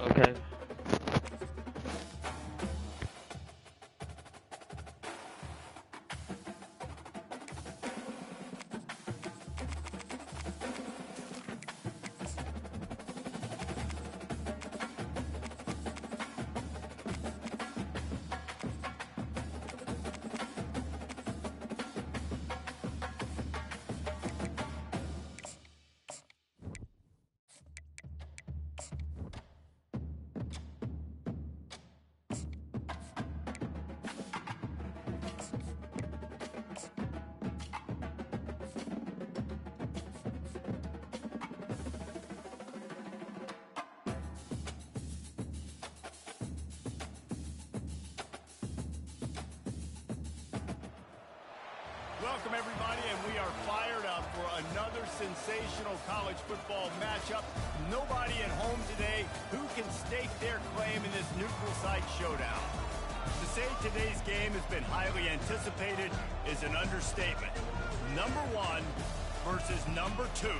Okay. Welcome, everybody, and we are fired up for another sensational college football matchup. Nobody at home today who can stake their claim in this neutral site showdown. To say today's game has been highly anticipated is an understatement. Number one versus number two,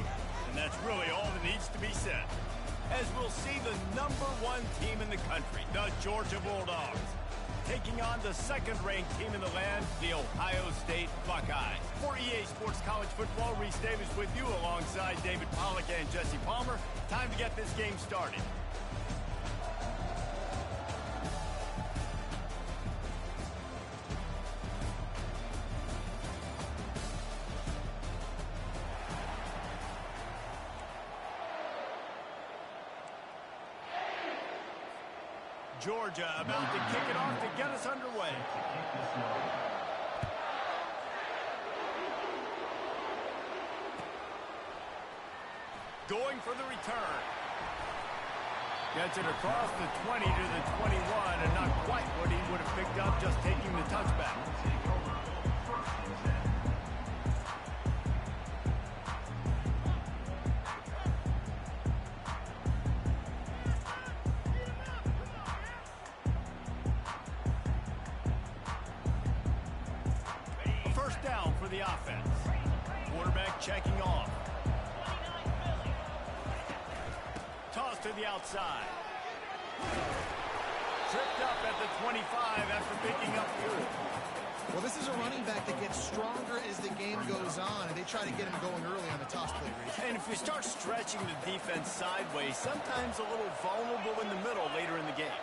and that's really all that needs to be said. As we'll see the number one team in the country, the Georgia Bulldogs, taking on the second-ranked team in the land, the Ohio State Buckeyes. For EA Sports College Football, Reese Davis with you alongside David Pollack and Jesse Palmer. Time to get this game started. Georgia about to kick it off to get us underway. Going for the return. Gets it across the 20 to the 21, and not quite what he would have picked up just taking the touchback. First down for the offense. Quarterback checking off. Toss to the outside. Tripped up at the 25 after picking up 2. Well, this is a running back that gets stronger as the game goes on, and they try to get him going early on the toss play, Reese. And if we start stretching the defense sideways, sometimes a little vulnerable in the middle later in the game.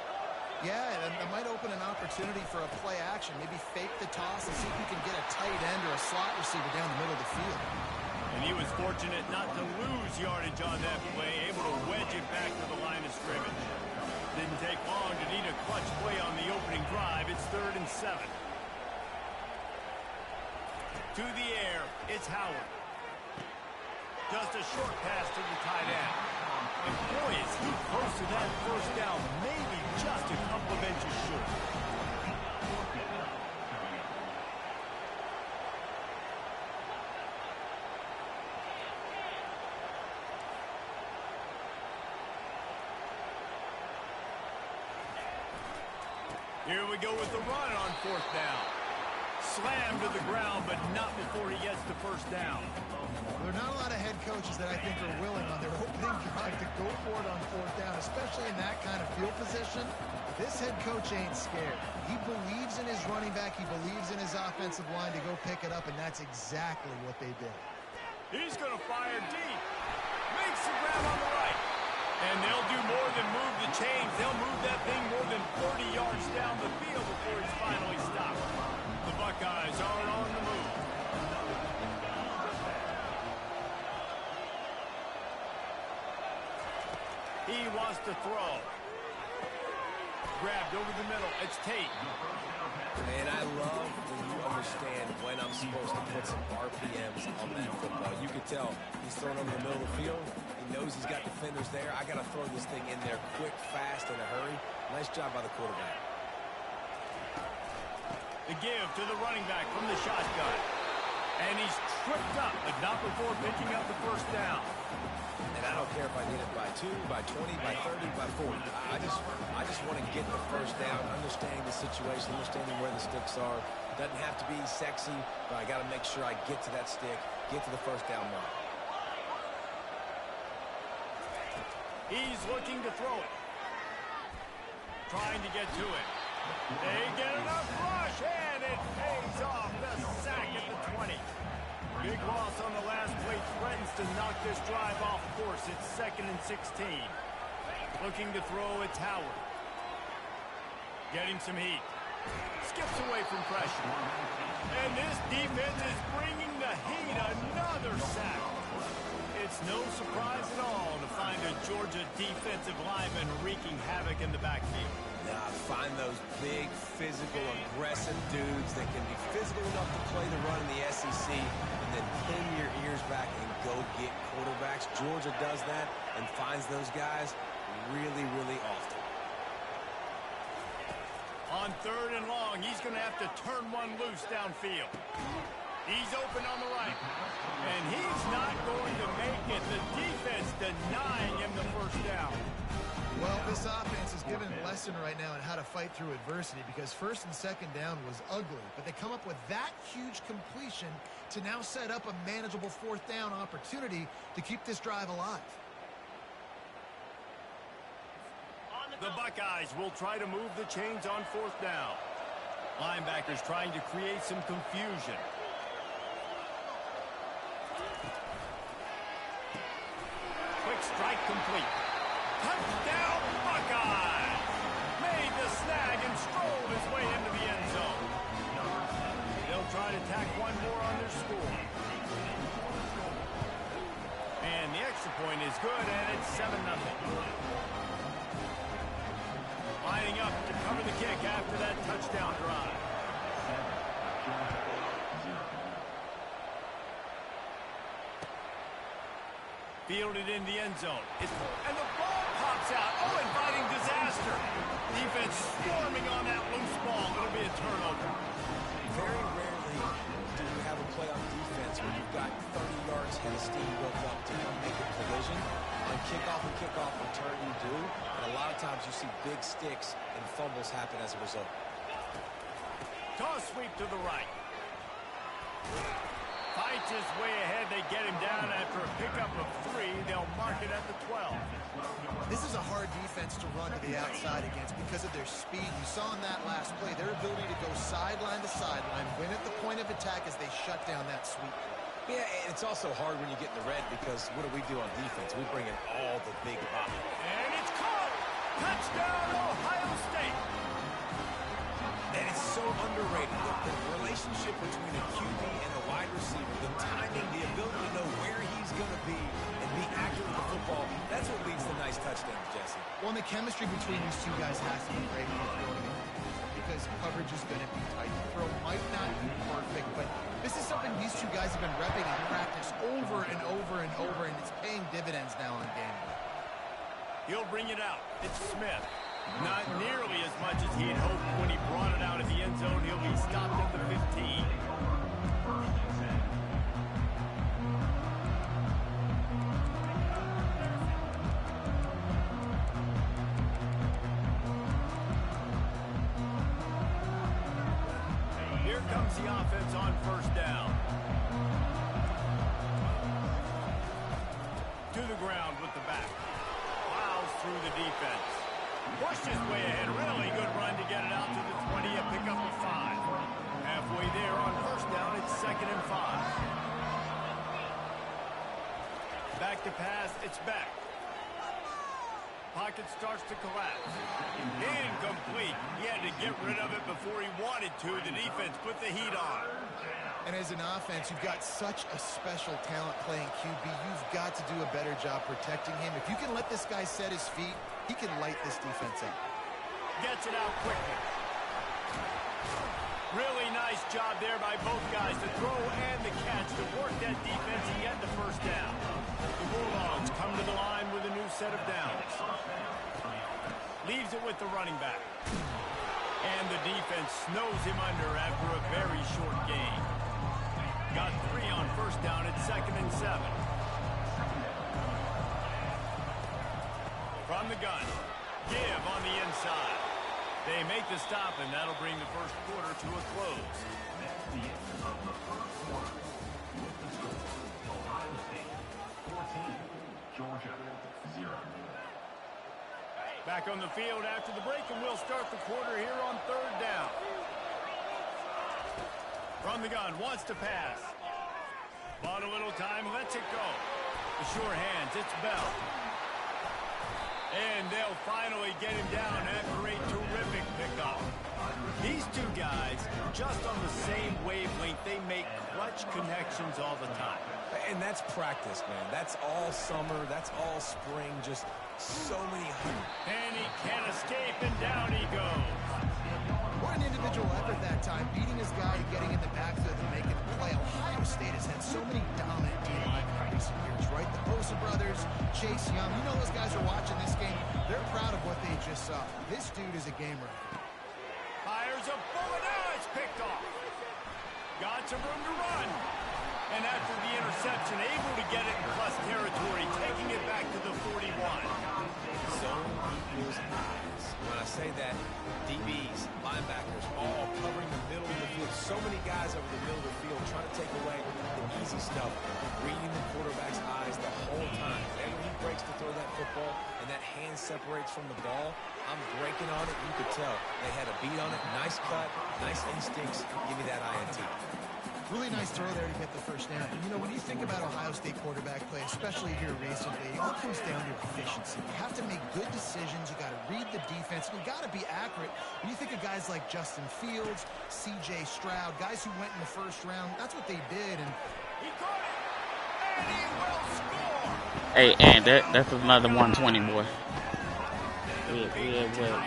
Yeah, and it might open an opportunity for a play action. Maybe fake the toss and see if you can get a tight end or a slot receiver down the middle of the field. And he was fortunate not to lose yardage on that play, able to wedge it back to the line of scrimmage. Didn't take long to need a clutch play on the opening drive. It's 3rd and 7. To the air, it's Howard. Just a short pass to the tight end. And boy, is he close to that first down, maybe just a couple of inches short. Here we go with the run on 4th down. Slammed to the ground, but not before he gets the first down. There are not a lot of head coaches that I think are willing on their opening drive to go for it on 4th down, especially in that kind of field position. This head coach ain't scared. He believes in his running back. He believes in his offensive line to go pick it up, and that's exactly what they did. He's going to fire deep. Makes the grab on the right. And they'll do more than move the chains. They'll move that thing more than 30 yards down the field before he's finally stopped. The Buckeyes are on the move. He wants to throw. Grabbed over the middle. It's Tate. And I love when you understand when I'm supposed to put some RPMs on that football. You can tell he's throwing over the middle of the field. He knows he's got defenders there. I got to throw this thing in there quick, fast, in a hurry. Nice job by the quarterback. The give to the running back from the shotgun. And he's tripped up, but not before picking up the first down. And I don't care if I get it by 2, by 20, by 30, by 40. I just want to get the first down, understanding the situation, understanding where the sticks are. Doesn't have to be sexy, but I got to make sure I get to that stick, get to the first down mark. He's looking to throw it. trying to get to it. They get enough rush, and it pays off. The sack at the 20. Big loss on the last play threatens to knock this drive off course. It's 2nd and 16. Looking to throw, it's Howard. Getting some heat. Skips away from pressure. And this defense is bringing the heat. Another sack. It's no surprise at all to find a Georgia defensive lineman wreaking havoc in the backfield. Find those big, physical, aggressive dudes that can be physical enough to play the run in the SEC and then pin your ears back and go get quarterbacks. Georgia does that and finds those guys really, really often. On 3rd and long, he's going to have to turn one loose downfield. He's open on the right. And he's not going to make it. The defense denying him the first down. Well, this offense is giving a lesson right now on how to fight through adversity because 1st and 2nd down was ugly, but they come up with that huge completion to now set up a manageable 4th down opportunity to keep this drive alive. The Buckeyes will try to move the chains on 4th down. Linebackers trying to create some confusion. Quick strike complete. Touchdown, Buckeyes! Made the snag and strolled his way into the end zone. They'll try to tack one more on their score. And the extra point is good, and it's 7-0. Lining up to cover the kick after that touchdown drive. Fielded in the end zone. And the ball pops out. Oh, inviting disaster. Defense swarming on that loose ball. It'll be a turnover. Very rarely do you have a play on defense when you've got 30 yards head of steam built up to make a collision. On kickoff and kickoff return you do. And a lot of times you see big sticks and fumbles happen as a result. Toss sweep to the right. Fights his way ahead. They get him down after a pickup of 3. They'll mark it at the 12. This is a hard defense to run to the outside against because of their speed. You saw in that last play their ability to go sideline to sideline, win at the point of attack as they shut down that sweep. Yeah, and it's also hard when you get in the red because what do we do on defense? We bring in all the big bop. And it's caught! Touchdown, Ohio State! And it's so underrated. The relationship between a QB and a wide receiver, the timing, the ability to know where he's going to be and be accurate with the football, that's what leads to nice touchdowns, Jesse. Well, and the chemistry between these two guys has to be great when they're throwing it because coverage is going to be tight. The throw might not be perfect, but this is something these two guys have been repping in practice over and over and over, and it's paying dividends now on game day. He'll bring it out. It's Smith. Not nearly as much as he had hoped when he brought it out of the end zone. He'll be stopped at the 15. Here comes the offense on 1st down. To the ground with the back. Plows through the defense. Pushed his way ahead. Really good run to get it out to the 20 and pick up a 5. Halfway there on 1st down, it's 2nd and 5. Back to pass, it's back. Pocket starts to collapse. Incomplete. He had to get rid of it before he wanted to. The defense put the heat on. And as an offense, you've got such a special talent playing QB. You've got to do a better job protecting him. If you can let this guy set his feet, he can light this defense up. Gets it out quickly. Really nice job there by both guys, the throw and the catch, to work that defense and get the 1st down. The Bulldogs come to the line with a new set of downs. Leaves it with the running back. And the defense snows him under after a very short gain. Got 3 on 1st down at 2nd and 7. From the gun, give on the inside. They make the stop, and that'll bring the 1st quarter to a close. Georgia 0. Back on the field after the break, and we'll start the quarter here on 3rd down. From the gun, wants to pass. Bought a little time, lets it go. The sure hands, it's Bell. And they'll finally get him down after a terrific pickup. These two guys, just on the same wavelength, they make clutch connections all the time. And that's practice, man. That's all summer. That's all spring. Just so many hundred. And he can't escape, and down he goes. What an individual effort that time, beating his guy and getting in the backfield and making a play. Ohio State has had so many dominant D-line in recent years, right? The Bosa brothers, Chase Young. You know those guys are watching this game. They're proud of what they just saw. This dude is a game record. Fires a bullet. Now it's picked off. Got some room to run. And after the interception, able to get it in plus territory, taking it back to the 41. Zone equals eyes. When I say that, DBs, linebackers, all covering the middle of the field. So many guys over the middle of the field trying to take away the easy stuff, reading the quarterback's eyes the whole time. Whenever he breaks to throw that football and that hand separates from the ball, I'm breaking on it. You could tell they had a beat on it. Nice cut, nice instincts. Give me that INT. Really nice throw there to get the first down. And, you know, when you think about Ohio State quarterback play, especially here recently, it all comes down to efficiency. You have to make good decisions. You got to read the defense. And you got to be accurate. When you think of guys like Justin Fields, C.J. Stroud, guys who went in the first round, that's what they did. And he caught it, and he will score. Hey, and that's another 120, boy. We have what?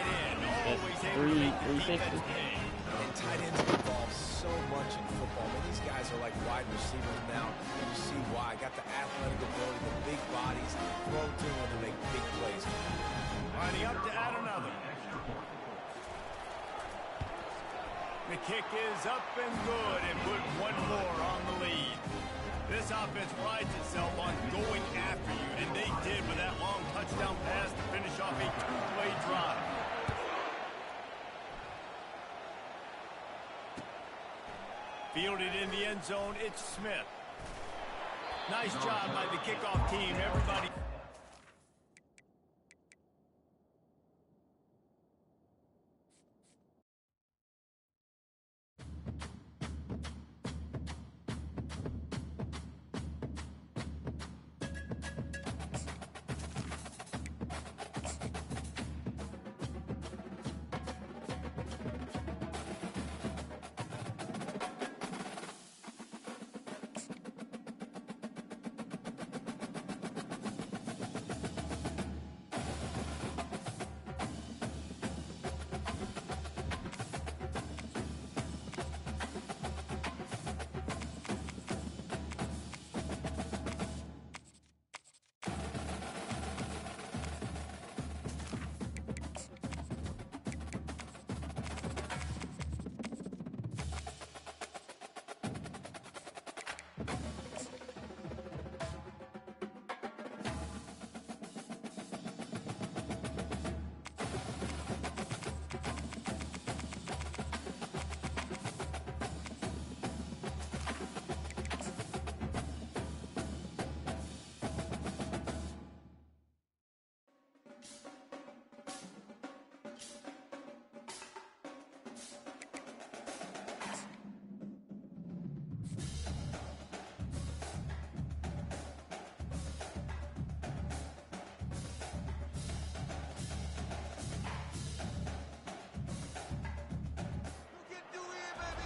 That's 360. And tight ends involved so much in football. But these guys are like wide receivers now. And you see why. Got the athletic ability, the big bodies, throw to them to make big plays. Lining up to add another. The kick is up and good, and put one more on the lead. This offense prides itself on going after you, and they did with that long touchdown pass to finish off a 2-play drive. Fielded in the end zone, it's Smith. Nice job by the kickoff team. Everybody.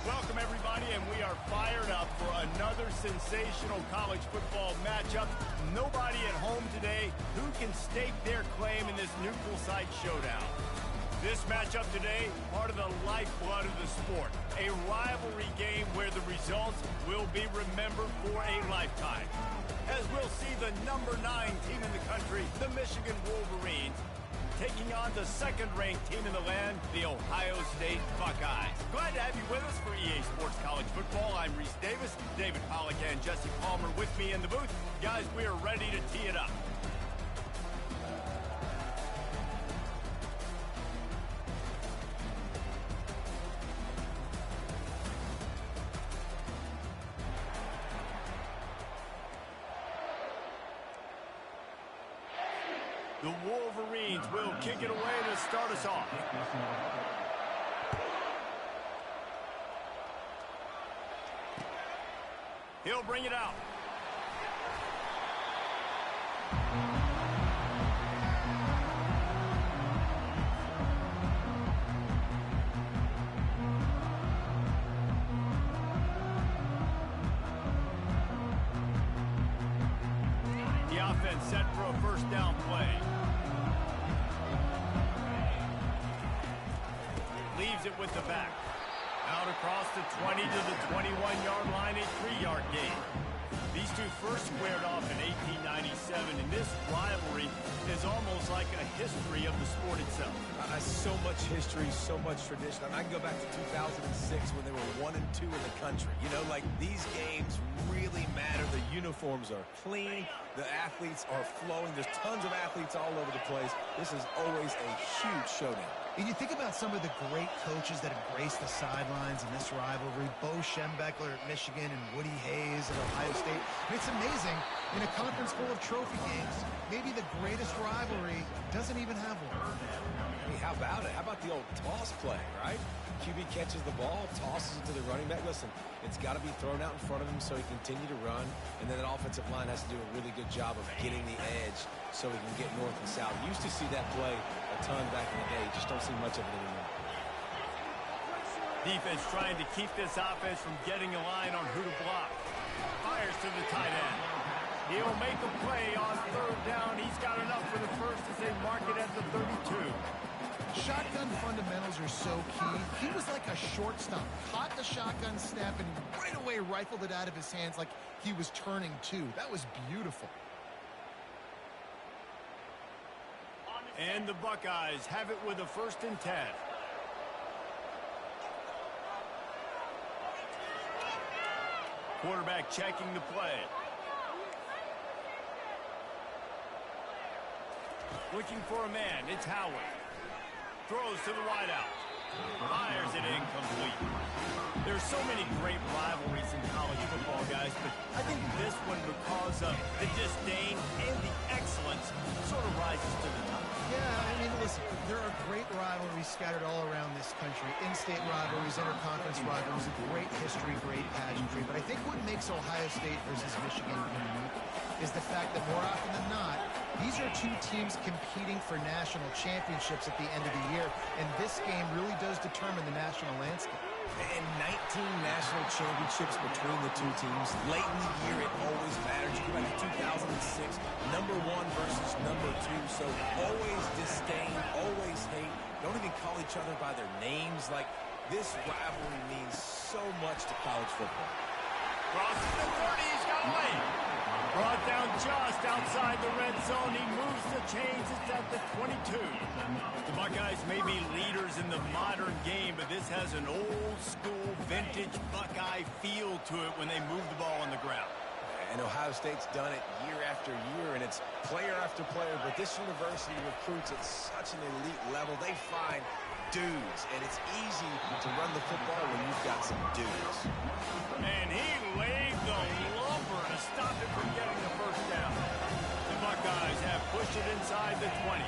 Welcome, everybody, and we are fired up for another sensational college football matchup. Nobody at home today who can stake their claim in this neutral site showdown. This matchup today, part of the lifeblood of the sport. A rivalry game where the results will be remembered for a lifetime. As we'll see the number 9 team in the country, the Michigan Wolverines, taking on the second-ranked team in the land, the Ohio State Buckeyes. Glad to have you with us for EA Sports College Football. I'm Reese Davis, David Pollack and Jesse Palmer with me in the booth. Guys, we are ready to tee it up. The Wolverines will kick it away to start us off. He'll bring it out. The offense set for a first down play. Leaves it with the back. Out across the 20 to the 21-yard line, a 3-yard gain. These two first squared off in 1897, and this rivalry is almost like a history of the sport itself. So much history, so much tradition. I can go back to 2006 when they were 1 and 2 in the country. You know, like, these games really matter. The uniforms are clean. The athletes are flowing. There's tons of athletes all over the place. This is always a huge showdown. And you think about some of the great coaches that have graced the sidelines in this rivalry. Bo Schembechler at Michigan and Woody Hayes at Ohio State. And it's amazing, in a conference full of trophy games, maybe the greatest rivalry doesn't even have one. I mean, how about it? How about the old toss play, right? QB catches the ball, tosses it to the running back. Listen, it's got to be thrown out in front of him so he can continue to run. And then that offensive line has to do a really good job of getting the edge so he can get north and south. Used to see that play a ton back in the day. Just don't see much of it anymore. Defense trying to keep this offense from getting a line on who to block. Fires to the tight end. He'll make a play on third down. He's got enough for the first as they mark it at the 32. Shotgun fundamentals are so key. He was like a shortstop. Caught the shotgun snap and right away rifled it out of his hands like he was turning two. That was beautiful. And the Buckeyes have it with a 1st and 10. Quarterback checking the play. Looking for a man. It's Howard. Throws to the wideout. Fires it incomplete. There's so many great rivalries in college football, guys, but I think this one, because of the disdain and the excellence, sort of rises to the top. Yeah, I mean, listen, there are great rivalries scattered all around this country. In-state rivalries, interconference rivalries, great history, great pageantry. But I think what makes Ohio State versus Michigan unique is the fact that more often than not, these are two teams competing for national championships at the end of the year, and this game really does determine the national landscape. And 19 national championships between the two teams. Late in the year, it always matters. You go back to 2006, number 1 versus number 2. So always disdain, always hate. Don't even call each other by their names. Like, this rivalry means so much to college football. Crosses the 30, he's got a lane. Brought down just outside the red zone. He moves the chains. It's at the 22. The Buckeyes may be leaders in the modern game, but this has an old-school, vintage Buckeye feel to it when they move the ball on the ground. And Ohio State's done it year after year, and it's player after player. But this university recruits at such an elite level. They find dudes, and it's easy to run the football when you've got some dudes. And he laid the lumber to stop it from getting the first down. The Buckeyes have pushed it inside the 20.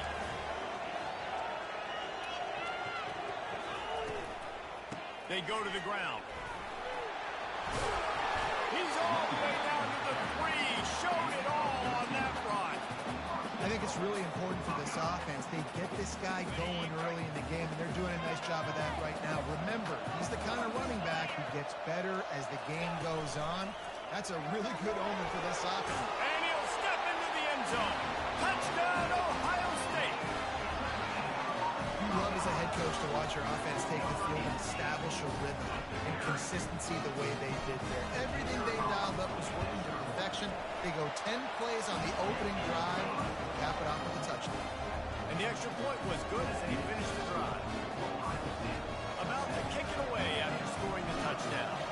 They go to the ground. He's all the way down to the 3. Showed it all on that run. I think it's really important for this offense. They get this guy going early in the game, and they're doing a nice job of that right now. Remember, he's the kind of running back who gets better as the game goes on. That's a really good omen for this offense. And he'll step into the end zone. Touchdown, Ohio State. You love as a head coach to watch your offense take the field and establish a rhythm and consistency the way they did there. Everything they dialed up was working to perfection. They go 10 plays on the opening drive, cap it off with a touchdown. And the extra point was good as they finished the drive. About to kick it away after scoring the touchdown.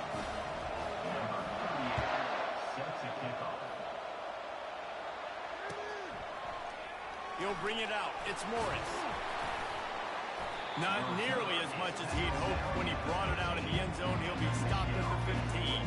He'll bring it out. It's Morris. Not nearly as much as he'd hoped when he brought it out in the end zone. He'll be stopped at the 15.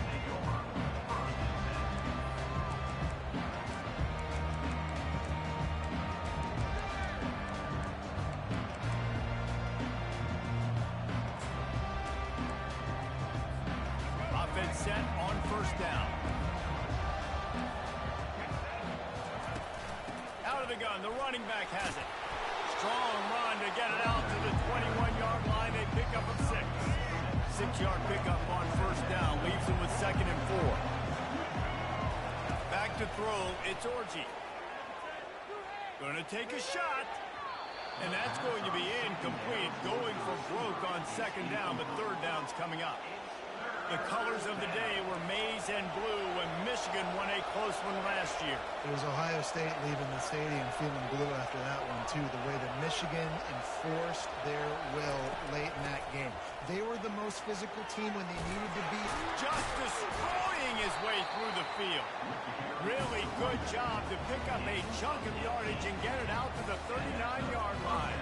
running back has it. Strong run to get it out to the 21-yard line. They pick up a 6. 6-yard pickup on first down. Leaves them with 2nd and 4. Back to throw. It's Orji. Going to take a shot. And that's going to be incomplete. Going for broke on 2nd down, but 3rd down's coming up. The colors of the day were maize and blue when Michigan won a close one last year. It was Ohio State leaving the stadium feeling blue after that one, too. The way that Michigan enforced their will late in that game. They were the most physical team when they needed to be. Just destroying his way through the field. Really good job to pick up a chunk of yardage and get it out to the 39-yard line.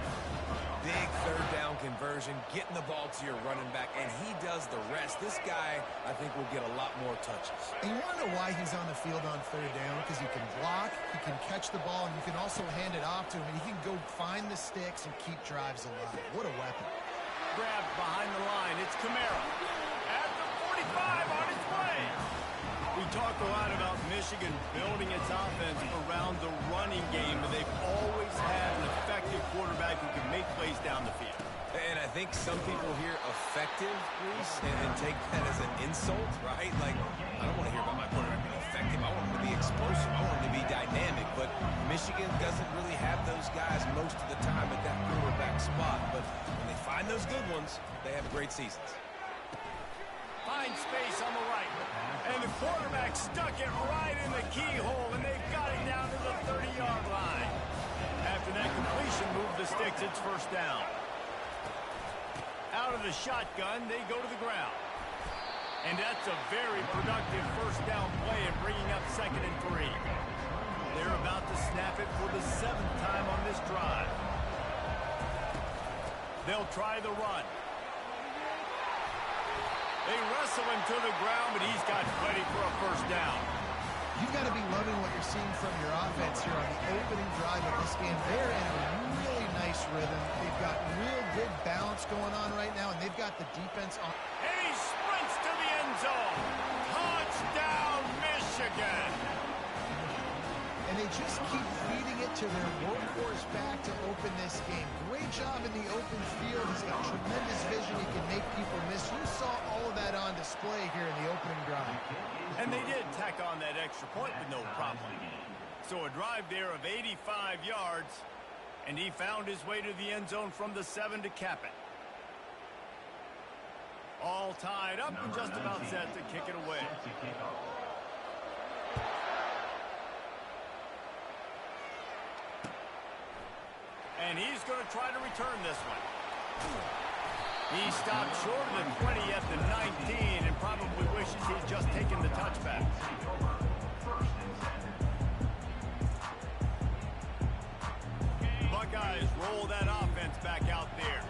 Big 3rd down conversion, getting the ball to your running back, and he does the rest. This guy, I think, will get a lot more touches. And you want to know why he's on the field on 3rd down? Because he can block, he can catch the ball, and you can also hand it off to him, and he can go find the sticks and keep drives alive. What a weapon. Grabbed behind the line. It's Kamara. At the 45 on its way. We talk a lot about Michigan building its offense around the running game, but they've always had an effective quarterback who can make plays down the field. And I think some people hear effective, Reese, and take that as an insult, right? Like, I don't want to hear about my quarterback being effective. I want him to be explosive. I want him to be dynamic. But Michigan doesn't really have those guys most of the time at that quarterback spot. But when they find those good ones, they have great seasons. Find space on the right. And the quarterback stuck it right in the keyhole, and they've got it down to the 30-yard line. After that completion, move the sticks, it's 1st down. Out of the shotgun, they go to the ground. And that's a very productive 1st down play and bringing up 2nd and 3. They're about to snap it for the 7th time on this drive. They'll try the run. They wrestle him to the ground, but he's got plenty for a 1st down. You've got to be loving what you're seeing from your offense here on the opening drive of this game. They're in a really nice rhythm. They've got real good balance going on right now, and they've got the defense on. And he sprints to the end zone. Touchdown, Michigan. And they just keep feeding it to their workhorse back to open this game. Great job in the open field. He's got tremendous vision. He can make people miss. You saw all of that on display here in the opening drive. And they did tack on that extra point with no problem. So a drive there of 85 yards, and he found his way to the end zone from the 7 to cap it. All tied up and just about set to kick it away. And he's going to try to return this one. He stopped short of the 20 at the 19 and probably wishes he'd just taken the touchback. Buckeyes roll that offense back out there.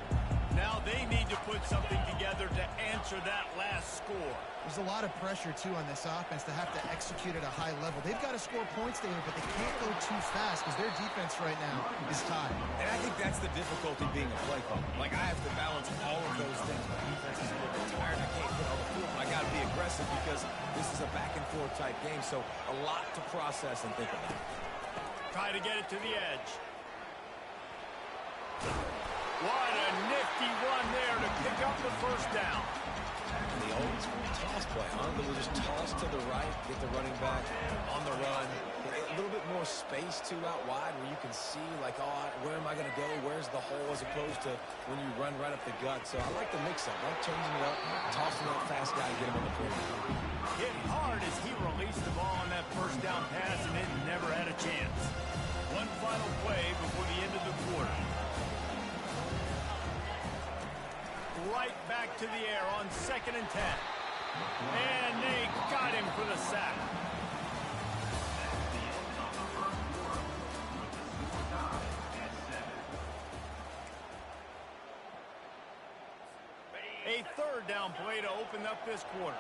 Now they need to put something together to answer that last score. There's a lot of pressure, too, on this offense to have to execute at a high level. They've got to score points there, but they can't go too fast because their defense right now is tied. And I think that's the difficulty being a play caller. Like, I have to balance all of those things. My defense is a little bit tired. I can't get on the field. I got to be aggressive because this is a back-and-forth type game, so a lot to process and think about. Try to get it to the edge. What a nifty run there to pick up the 1st down. And the old school toss play, huh? They will just toss to the right, get the running back on the run. A little bit more space, too, out wide where you can see, like, oh, where am I going to go? Where's the hole? As opposed to when you run right up the gut. So I like the mix-up. I like changing it up, tossing that fast guy to get him on the field. Hit hard as he released the ball on that 1st down pass, and it never had a chance. One final play before the end of the quarter. Right back to the air on 2nd and 10. And they got him for the sack. A 3rd down play to open up this quarter.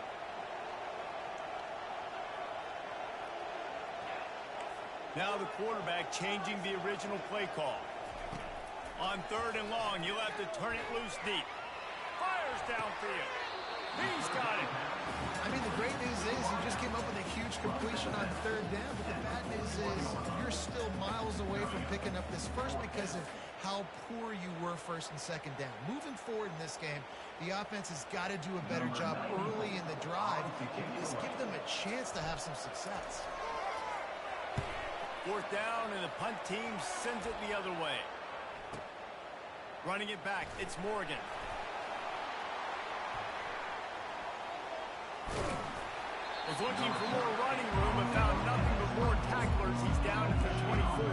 Now the quarterback changing the original play call. On 3rd and long, you'll have to turn it loose deep. Fires downfield. He's got it. I mean, the great news is you just came up with a huge completion on third down, but the bad news is you're still miles away from picking up this first because of how poor you were first and second down. Moving forward in this game, the offense has got to do a better job early in the drive. At least give them a chance to have some success. Fourth down, and the punt team sends it the other way. Running it back, it's Morgan. Was looking for more running room and found nothing but more tacklers. He's down at the 24.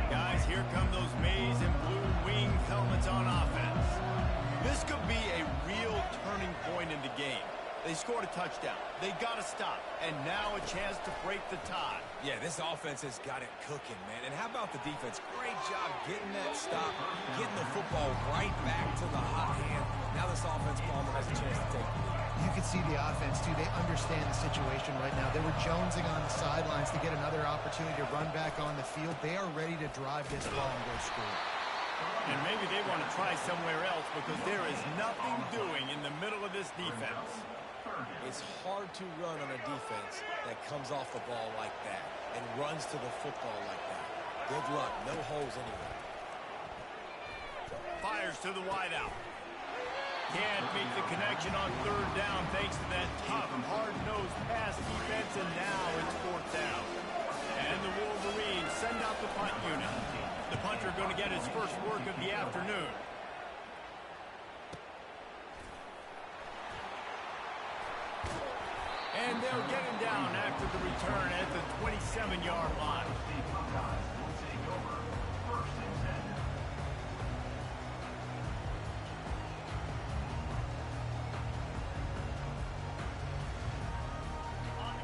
Guys, here come those maize and blue wing helmets on offense. This could be a real turning point in the game. They scored a touchdown. They got to stop. And now a chance to break the tie. Yeah, this offense has got it cooking, man. And how about the defense? Great job getting that stop, getting the football right back to the hot hand. Now this offense, Palmer, has a chance to take the lead. You can see the offense, too. They understand the situation right now. They were jonesing on the sidelines to get another opportunity to run back on the field. They are ready to drive this ball and go score. And maybe they want to try somewhere else because there is nothing doing in the middle of this defense. It's hard to run on a defense that comes off the ball like that and runs to the football like that. Good luck. No holes anywhere. Fires to the wideout. Can't make the connection on third down thanks to that tough, hard-nosed pass defense, and now it's fourth down. And the Wolverines send out the punt unit. The punter going to get his first work of the afternoon. And they'll get him down after the return at the 27-yard line.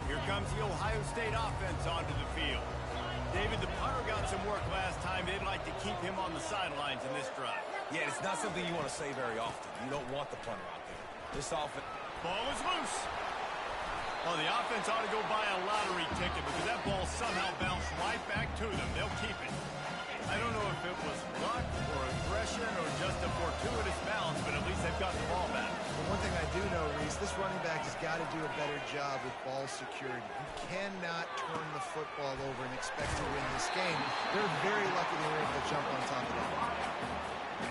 Here comes the Ohio State offense onto the field. David, the punter got some work last time. They'd like to keep him on the sidelines in this drive. Yeah, it's not something you want to say very often. You don't want the punter out there. This offense... Ball is loose. Oh, the offense ought to go buy a lottery ticket because that ball somehow bounced right back to them. They'll keep it. I don't know if it was luck or aggression or just a fortuitous bounce, but at least they've got the ball back. Well, one thing I do know, Reese, this running back has got to do a better job with ball security. You cannot turn the football over and expect to win this game. They're very lucky they were able to jump on top of that.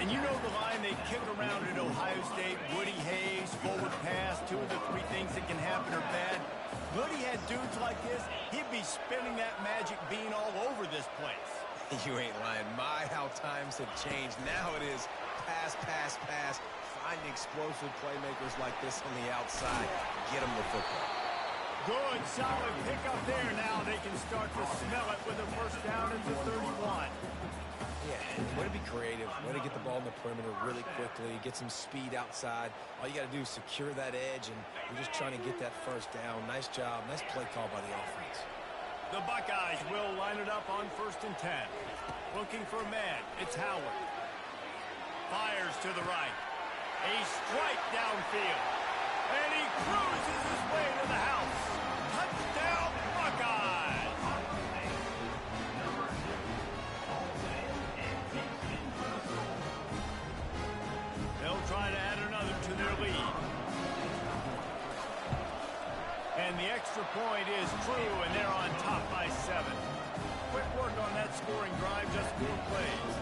And you know the line they kick around at Ohio State, Woody Hayes, forward pass, 2 of the 3 things that can happen are bad. Woody had dudes like this, he'd be spinning that magic bean all over this place. You ain't lying. My, how times have changed. Now it is pass, pass, pass. Find explosive playmakers like this on the outside. Get them the football. Good, solid pickup there. Now they can start to smell it with a first down at the 31. Yeah, way to be creative. Way to get the ball in the perimeter really quickly. Get some speed outside. All you got to do is secure that edge, and you're just trying to get that first down. Nice job. Nice play call by the offense. The Buckeyes will line it up on 1st and 10. Looking for a man. It's Howard. Fires to the right. A strike downfield. And he cruises his way to the house. Touchdown, Buckeyes! They'll try to add another to their lead. And the extra point is true, and they're on top by 7. Quick work on that scoring drive, just 4 plays.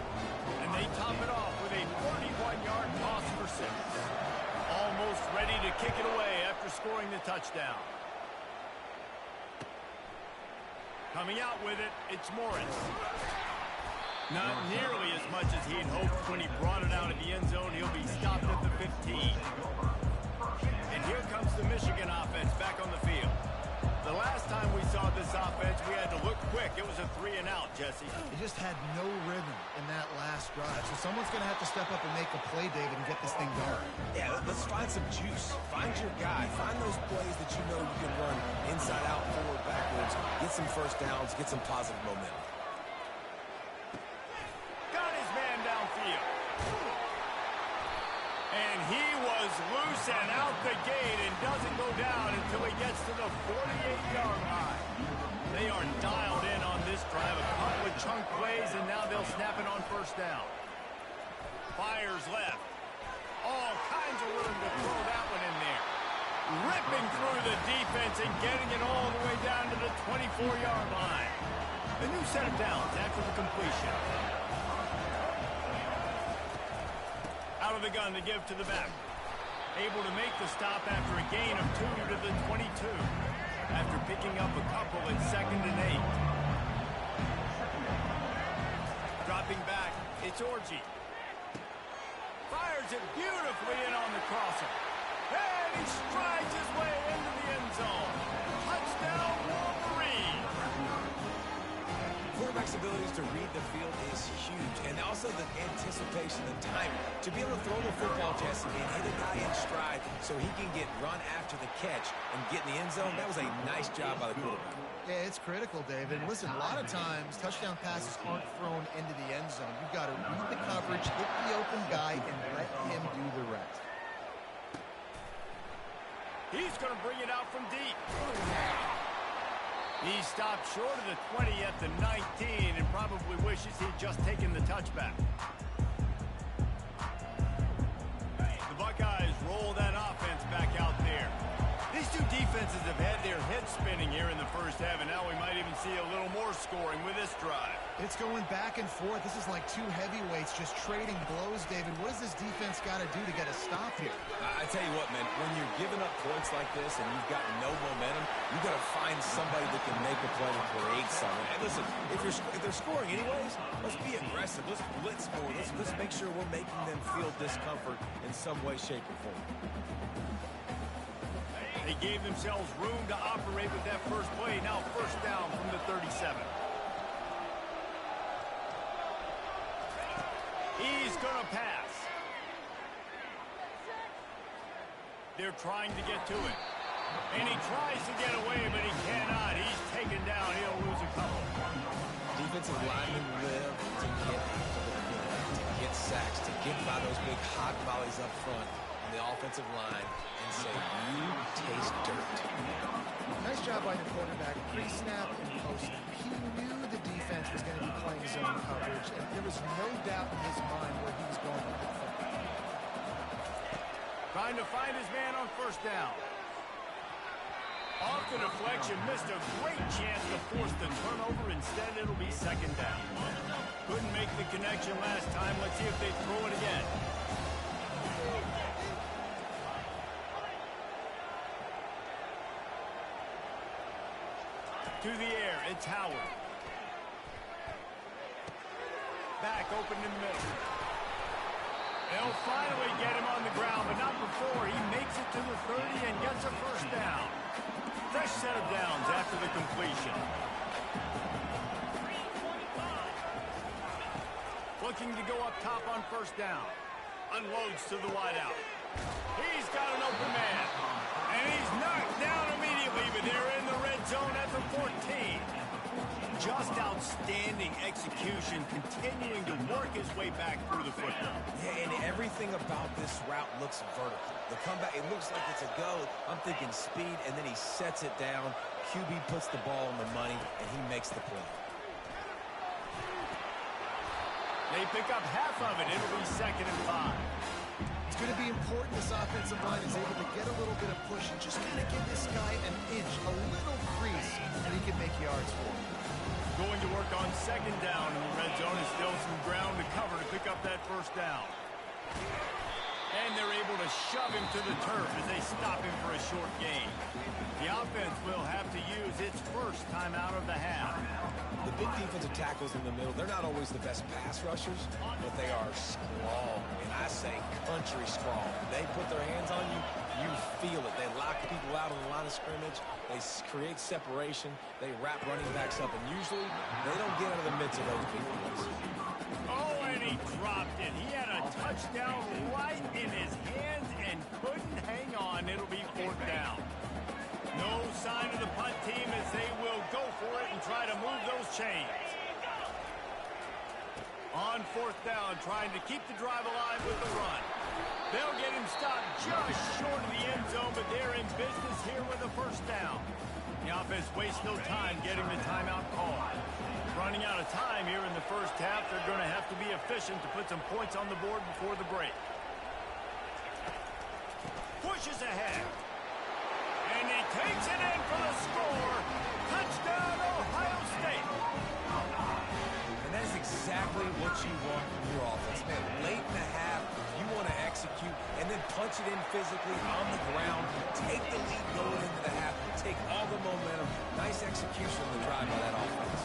And they top it off with a 41-yard toss for 6. Almost ready to kick it away after scoring the touchdown. Coming out with it, it's Morris. Not nearly as much as he'd hoped when he brought it out of the end zone. He'll be stopped at the 15. And here comes the Michigan offense back on the field. The last time we saw this offense, we had to look quick. It was a 3-and-out, Jesse. They just had no rhythm in that last drive. So someone's going to have to step up and make a play, David, and get this thing going. Yeah, let's find some juice. Find your guy. Find those plays that you know you can run inside out, forward, backwards. Get some first downs. Get some positive momentum. Got his man downfield. And he was loose and out the gate and doesn't go down until he gets to the 48-yard line. They are dialed in on this drive. A couple of chunk plays, and now they'll snap it on first down. Fires left. All kinds of room to throw that one in there. Ripping through the defense and getting it all the way down to the 24-yard line. A new set of downs after the completion. Out of the gun to give to the back. Able to make the stop after a gain of 2 to the 22. After picking up a couple at 2nd and 8. Dropping back, it's Orji. Fires it beautifully in on the crosser. And he strides his way into the end zone. Touchdown, Wolverine! Quarterback's abilities to read the field is huge, and also the anticipation and timing. To be able to throw the football, Jesse, and hit a guy in stride so he can get run after the catch and get in the end zone, that was a nice job by the quarterback. Yeah, it's critical, David. Listen, a lot of times, touchdown passes aren't thrown into the end zone. You've got to read the coverage, hit the open guy, and let him do the rest. He's going to bring it out from deep. He stopped short of the 20 at the 19 and probably wishes he'd just taken the touchback. The Buckeyes roll that offense back out there. These two defenses have had their heads spinning here in the first half, and now we might even see a little more scoring with this drive. It's going back and forth. This is like two heavyweights just trading blows, David. What does this defense got to do to get a stop here? I tell you what, man, when you're giving up points like this and you've got no momentum, you've got to find somebody that can make a play and create something. And listen, if they're scoring anyways, let's be aggressive. Let's blitz more. Let's make sure we're making them feel discomfort in some way, shape, or form. They gave themselves room to operate with that first play. Now first down from the 37. He's going to pass. They're trying to get to it. And he tries to get away, but he cannot. He's taken down. He'll lose a couple. Defensive linemen live to get after the quarterback, to get sacks, to get by those big hot volleys up front on the offensive line and say, you taste dirt. Nice job by the quarterback, pre-snap and post. He knew the defense was going to be playing zone coverage, and there was no doubt in his mind where he was going with the football. Trying to find his man on first down. Off the deflection, missed a great chance to force the turnover. Instead, it'll be second down. Couldn't make the connection last time. Let's see if they throw it again. To the air, it's Howard. Back open in the middle. They'll finally get him on the ground, but not before. He makes it to the 30 and gets a first down. Fresh set of downs after the completion. Looking to go up top on first down. Unloads to the wideout. He's got an open man. And he's knocked down immediately, but they're in the red zone at the 14. Just outstanding execution, continuing to work his way back through the football. Yeah, and everything about this route looks vertical. The comeback, it looks like it's a go. I'm thinking speed, and then he sets it down. QB puts the ball on the money, and he makes the play. They pick up half of it. It'll be 2nd and 5. It's going to be important this offensive line is able to get a little bit of push and just kind of give this guy an inch, a little crease, and he can make yards for him. Going to work on second down in the red zone. Is still some ground to cover to pick up that first down. And they're able to shove him to the turf as they stop him for a short gain. The offense will have to use its first time out of the half. The big defensive tackles in the middle, they're not always the best pass rushers, but they are strong. And I say country strong. They put their hands on you, you feel it. They lock people out on the line of scrimmage. They create separation. They wrap running backs up. And usually, they don't get out of the midst of those big boys. Oh, and he dropped it. He had a touchdown right in his hands and couldn't hang on. It'll be 4th down. No sign of the punt team as they will go for it and try to move those chains. On 4th down, trying to keep the drive alive with the run. They'll get him stopped just short of the end zone, but they're in business here with a first down. The offense wastes no time getting the timeout call. Running out of time here in the first half, they're going to have to be efficient to put some points on the board before the break. Pushes ahead. And he takes it in for the score. Touchdown, Ohio State. And that is exactly what you want from your offense. Man, late in the half, you want to execute and then punch it in physically on the ground. Take the lead going into the half. Take all the momentum. Nice execution of the drive by that offense.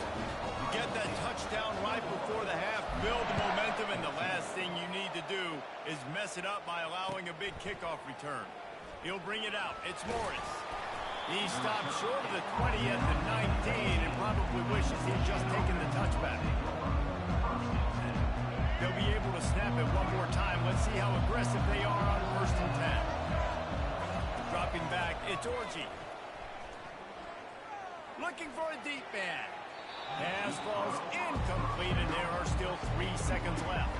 You get that touchdown right before the half, build the momentum, and the last thing you need to do is mess it up by allowing a big kickoff return. He'll bring it out. It's Morris. He stopped short of the 20 at the 19 and probably wishes he'd just taken the touchback. They'll be able to snap it one more time. Let's see how aggressive they are on 1st and 10. Dropping back, it's Orji. Looking for a deep man. Pass falls incomplete, and there are still 3 seconds left.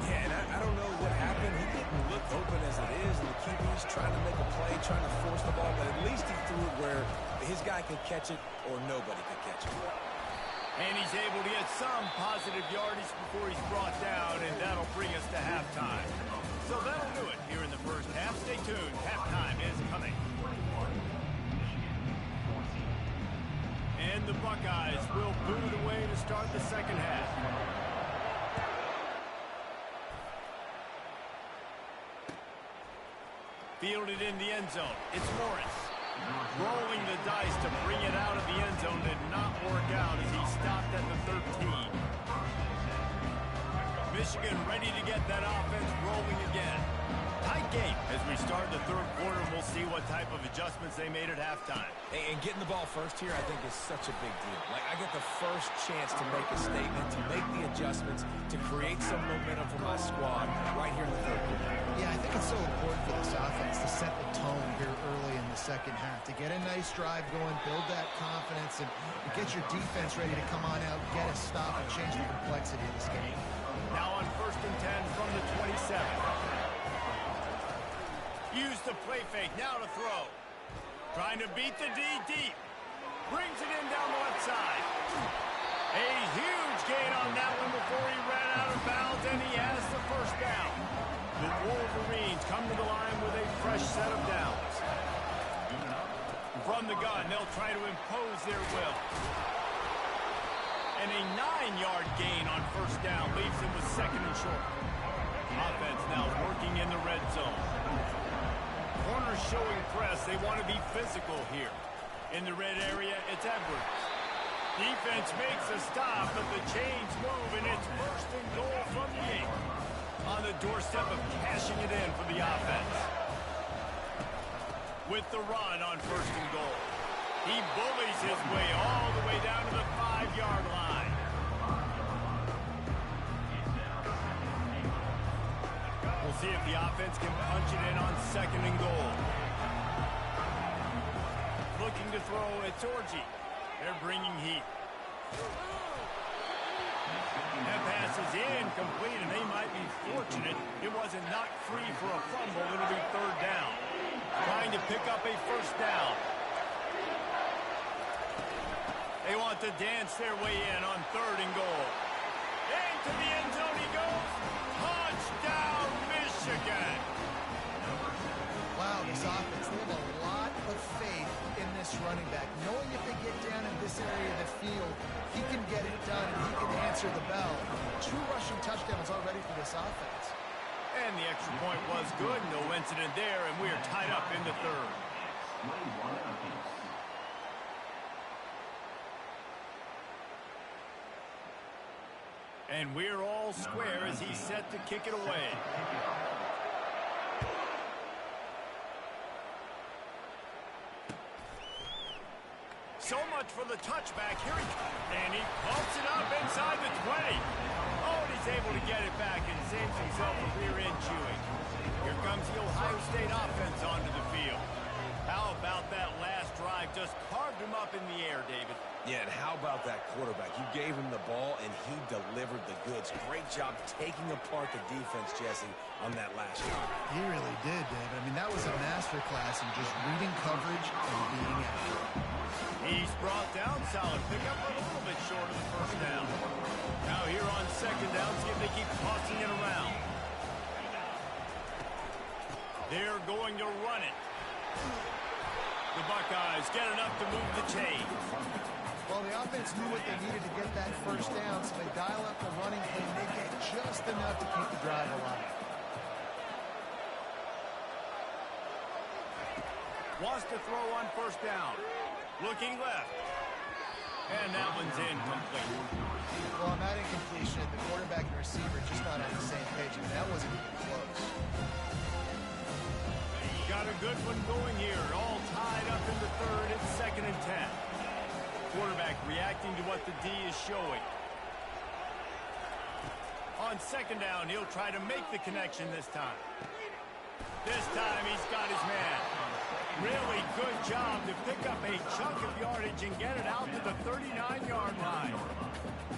Yeah, and I don't know what happened. He didn't look open as it is, and the QB's trying to make a play, trying to force the ball, but at least he threw it where his guy could catch it or nobody could catch it. And he's able to get some positive yardage before he's brought down, and that'll bring us to halftime. So that'll do it here in the first half. Stay tuned. Halftime is coming. And the Buckeyes will boot it away to start the second half. Fielded in the end zone. It's Morris. Rolling the dice to bring it out of the end zone did not work out as he stopped at the 13. Michigan ready to get that offense rolling again. Tight game as we start the third quarter. We'll see what type of adjustments they made at halftime. And getting the ball first here, I think, is such a big deal. Like, I get the first chance to make a statement, to make the adjustments, to create some momentum for my squad right here in the third quarter. Yeah, I think it's so important for this offense to set the tone here early in the second half, to get a nice drive going, build that confidence, and get your defense ready to come on out, get a stop, and change the complexity of this game. Now on 1st and 10 from the 27. Use the play fake, now to throw. Trying to beat the D deep. Brings it in down the left side. A huge gain on that one before he ran out of bounds, and he has the first down. The Wolverines come to the line with a fresh set of downs. From the gun, they'll try to impose their will. And a 9-yard gain on 1st down leaves him with 2nd and short. Offense now working in the red zone. Corners showing press. They want to be physical here. In the red area, it's Edwards. Defense makes a stop, but the chains move, and it's 1st and goal from the 8. On the doorstep of cashing it in for the offense. With the run on 1st and goal. He bullies his way all the way down to the 5-yard line. We'll see if the offense can punch it in on 2nd and goal. Looking to throw, it's Orji. They're bringing heat. That pass is incomplete, and they might be fortunate it wasn't knocked free for a fumble. It'll be 3rd down. Trying to pick up a 1st down. They want to dance their way in on 3rd and goal. Into the end zone he goes. Touchdown, Michigan. Wow, this offense, they have a lot of faith in this running back. Knowing if they get down in this area of the field, he can get it done and he can answer the bell. 2 rushing touchdowns already for this offense. And the extra point was good. No incident there, and we are tied up in the 3rd. And we're all square as he's set to kick it away. So much for the touchback. Here he comes. And he pumps it up inside the 20. Oh, and he's able to get it back and saves himself a rear end chewing. Here comes the Ohio State offense onto the field. How about that last drive? Just carved him up in the air, David. Yeah, and how about that quarterback? You gave him the ball, and he delivered the goods. Great job taking apart the defense, Jesse, on that last shot. He really did, David. I mean, that was a masterclass in just reading coverage and being accurate. He's brought down solid. Pick up a little bit short of the 1st down. Now here on 2nd down, see if they keep tossing it around. They're going to run it. The Buckeyes get enough to move the chain. Well, the offense knew what they needed to get that first down, so they dial up the running play and they get just enough to keep the drive alive. Wants to throw on first down. Looking left. And that one's incomplete. Well, on that incompletion, the quarterback and receiver just not on the same page. I mean, that wasn't even close. Got a good one going here. All tied up in the third. It's 2nd and 10. Quarterback reacting to what the D is showing. On 2nd down, he'll try to make the connection this time. This time he's got his man. Really good job to pick up a chunk of yardage and get it out to the 39-yard line.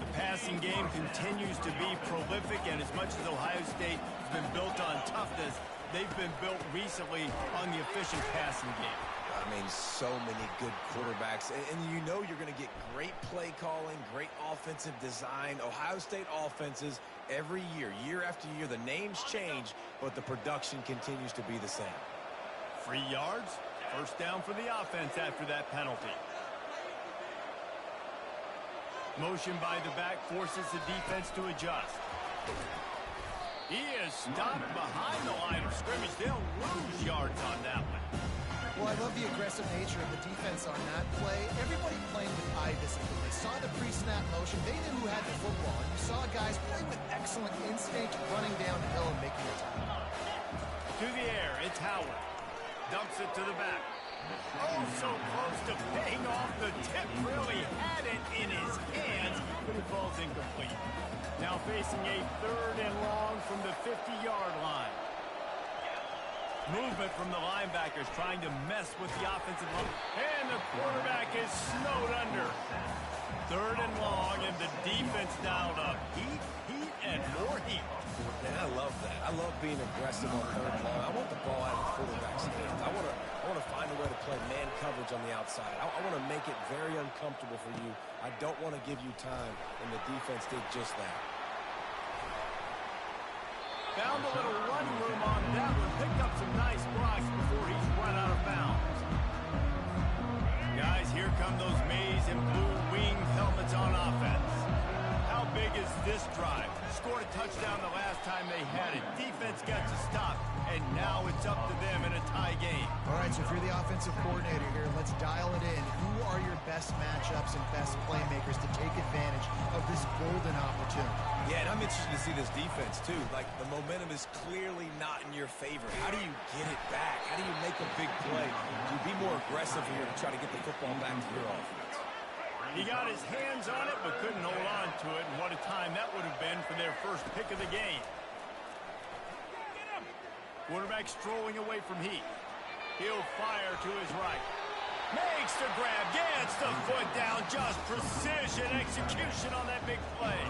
The passing game continues to be prolific, and as much as Ohio State has been built on toughness, they've been built recently on the efficient passing game. I mean, so many good quarterbacks, and you know you're going to get great play calling, great offensive design. Ohio State offenses every year, year after year, the names change, but the production continues to be the same. 3 yards, first down for the offense after that penalty. Motion by the back forces the defense to adjust. He is stopped behind the line of scrimmage. They'll lose yards on that one. Well, I love the aggressive nature of the defense on that play. Everybody playing with eye discipline. They saw the pre-snap motion. They knew who had the football. And you saw guys play with excellent instinct, running down the hill and making a tackle. To the air, it's Howard. Dumps it to the back. Oh, so close to paying off the tip. Really had it in his hands, but it falls incomplete. Now facing a 3rd and long from the 50-yard line. Movement from the linebackers trying to mess with the offensive line. And the quarterback is snowed under. 3rd and long, and the defense dialed up. Heat, and more heat. And I love that. I love being aggressive on 3rd and long. I want the ball out of the quarterback's hands. I want to find a way to play man coverage on the outside. I want to make it very uncomfortable for you. I don't want to give you time, and the defense did just that. Found a little run room on that one. Picked up some nice blocks before he's run out of bounds. Guys, here come those maize and blue wing helmets on offense. How big is this drive? Scored a touchdown the last time they had it. Defense gets a stop, and now it's up to them in a tie game. All right, so if you're the offensive coordinator here, let's dial it in. Who are your best matchups and best playmakers to take advantage of this golden opportunity? Yeah, and I'm interested to see this defense, too. Like, the momentum is clearly not in your favor. How do you get it back? How do you make a big play? Do you be more aggressive here to try to get the football back to your offense? He got his hands on it, but couldn't hold on to it, and what a time that would have been for their first pick of the game. Quarterback strolling away from heat. He'll fire to his right. Makes the grab, gets the foot down, just precision execution on that big play.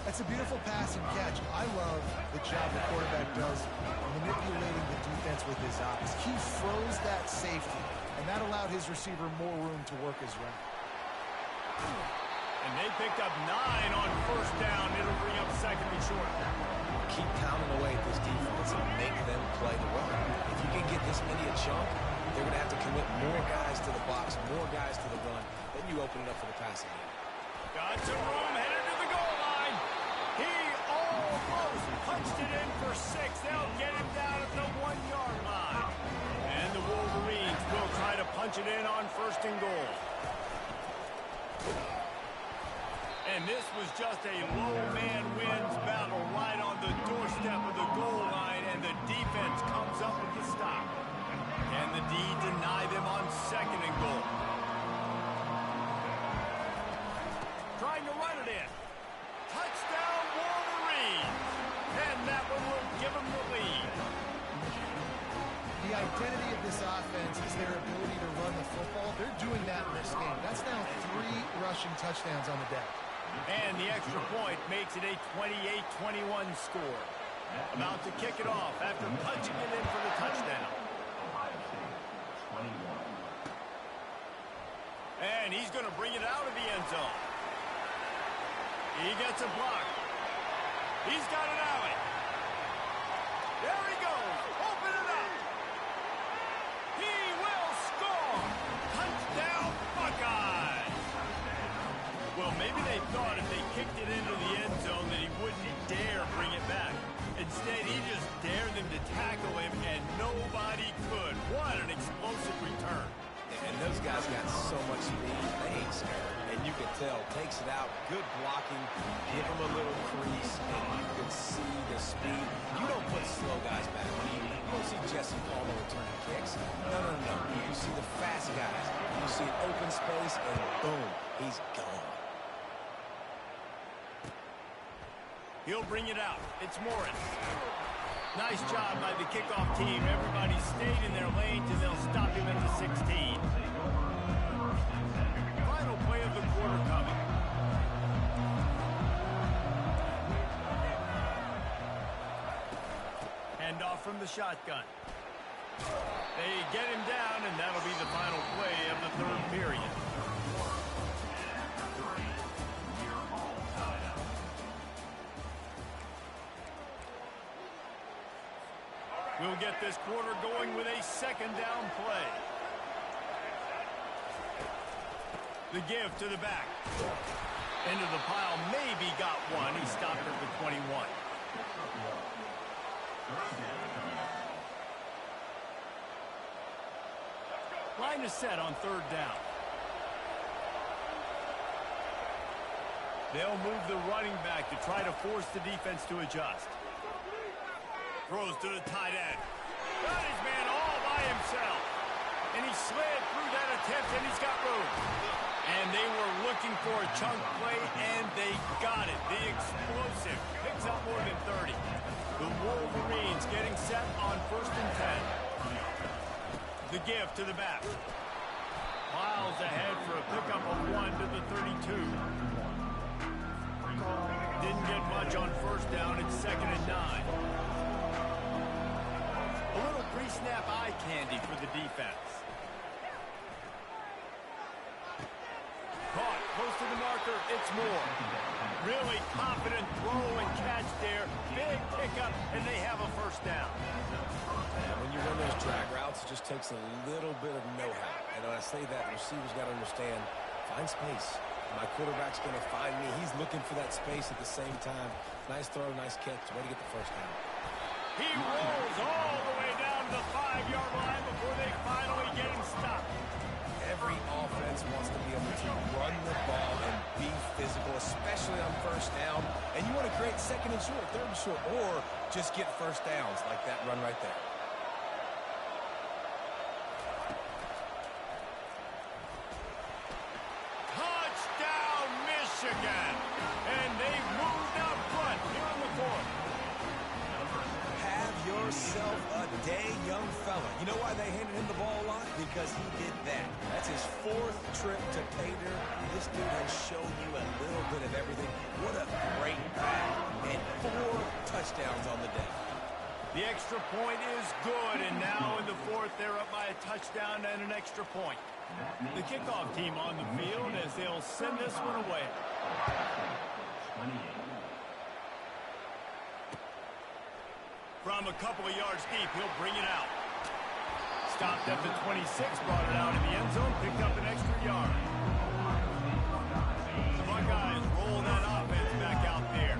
That's a beautiful pass and catch. I love the job the quarterback does manipulating the defense with his eyes. He froze that safety, and that allowed his receiver more room to work his route. And they picked up 9 on first down. It'll bring up 2nd and short. Keep pounding away at this defense and make them play the run. If you can get this many a chunk, they're going to have to commit more guys to the box, more guys to the run. Then you open it up for the passing game. Got some room, headed to the goal line. He almost punched it in for 6. They'll get him down at the 1-yard line. And the Wolverines will try to punch it in on 1st and goal. And this was just a low man wins battle right on the doorstep of the goal line, and the defense comes up with the stop. And the D deny them on 2nd and goal. Trying to run it in. Touchdown Wolverines. And that one will give them the lead. The identity of this offense is their ability to run the football. They're doing that in this game. That's now 3 rushing touchdowns on the day. And the extra point makes it a 28-21 score. About to kick it off after punching it in for the touchdown. And he's going to bring it out of the end zone. He gets a block. He's got an alley. There he goes. Open it up. dare them to tackle him, and nobody could. What an explosive return. And those guys got so much speed, they ain't scared. And you can tell, takes it out, good blocking, give him a little crease, and you can see the speed. You don't put slow guys back. You don't see Jesse Palmer returning kicks. No. You see the fast guys. You see an open space, and boom, he's gone. He'll bring it out. It's Morris. Nice job by the kickoff team. Everybody stayed in their lanes, and they'll stop him at the 16. Final play of the quarter coming. Handoff from the shotgun. They get him down, and that'll be the final play of the third period. We'll get this quarter going with a second down play. The give to the back. Into the pile, maybe got one. He stopped at the 21. Line is set on third down. They'll move the running back to try to force the defense to adjust. Throws to the tight end. Got his man all by himself. And he slid through that attempt, and he's got room. And they were looking for a chunk play, and they got it. The explosive picks up more than 30. The Wolverines getting set on 1st and 10. The give to the back. Miles ahead for a pickup of 1 to the 32. Didn't get much on first down. It's 2nd and 9. A little pre-snap eye candy for the defense. Caught close to the marker. It's Moore. Really confident throw and catch there. Big pickup, and they have a first down. And when you run those drag routes, it just takes a little bit of know-how. And when I say that, the receivers got to understand, find space. My quarterback's going to find me. He's looking for that space at the same time. Nice throw, nice catch. Way to get the first down. He rolls all the way down to the 5-yard line before they finally get him stopped. Every offense wants to be able to run the ball and be physical, especially on first down. And you want to create 2nd and short, 3rd and short, or just get first downs like that run right there. Touchdown, Michigan! And they've moved out front here in the 4th. Have yourself a day, young fella. You know why they handed him the ball a lot? Because he did that. That's his 4th trip to pay dirt. This dude has shown you a little bit of everything. What a great back. And 4 touchdowns on the day. The extra point is good, and now in the 4th, they're up by a touchdown and an extra point. The kickoff team on the field as they'll send this one away. From a couple of yards deep, he'll bring it out. Stopped at the 26, brought it out in the end zone, picked up an extra yard. The Buckeyes roll that offense back out there.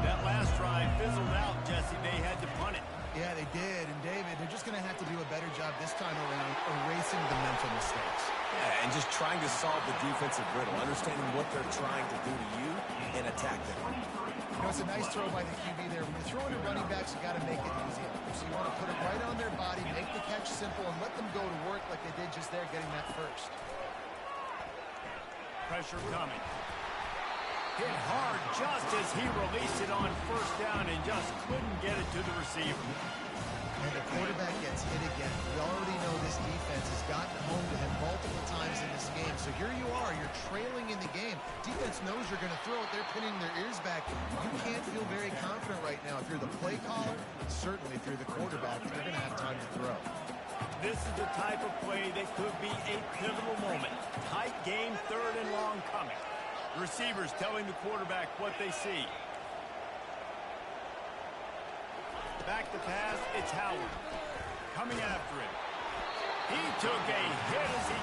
That last drive fizzled out, Jesse. They had to punt it. Yeah, they did. And, David, they're just going to have to do a better job this time around erasing the mental mistakes. Yeah, and just trying to solve the defensive riddle, understanding what they're trying to do to you and attack them. You know, it's a nice throw by the QB there. When you're throwing to running backs, you got to make it easy. So you want to put it right on their body, make the catch simple, and let them go to work like they did just there, getting that first. Pressure coming. Hit hard just as he released it on first down and just couldn't get it to the receiver. And the quarterback gets hit again. We already know this defense has gotten home to him multiple times in this game. So here you are. You're trailing in the game. Defense knows you're going to throw it. They're pinning their ears back. You can't feel very confident right now. If you're the play caller, and certainly if you're the quarterback, they're going to have time to throw. This is the type of play that could be a pivotal moment. Tight game, 3rd and long coming. Receivers telling the quarterback what they see. Back to pass, it's Howard. Coming after him. He took a hit as he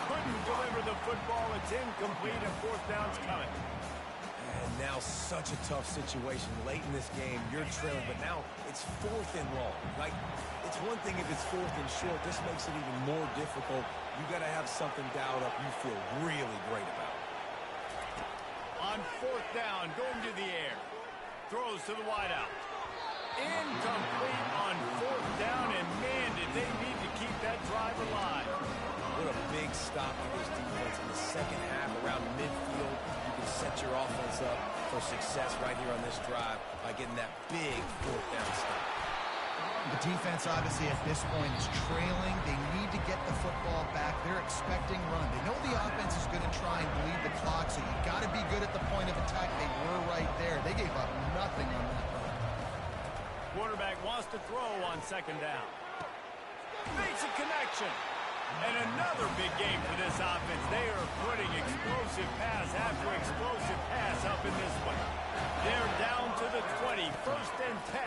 couldn't deliver the football. It's incomplete and 4th down's coming. And Now such a tough situation late in this game. You're trailing, but now it's 4th and long. Like, it's one thing if it's 4th and short. This makes it even more difficult. You got to have something dialed up you feel really great about. On 4th down, going to the air. Throws to the wideout. Incomplete on 4th down, and man, did they need to keep that drive alive. What a big stop for this defense in the second half around midfield. You can set your offense up for success right here on this drive by getting that big 4th down stop. The defense, obviously, at this point is trailing. They need to get the football back. They're expecting run. They know the offense is going to try and bleed the clock, so you got to be good at the point of attack. They were right there. They gave up nothing on that run. Quarterback wants to throw on 2nd down. Makes a connection. And another big game for this offense. They are putting explosive pass after explosive pass up in this one. They're down to the 20, 1st and 10.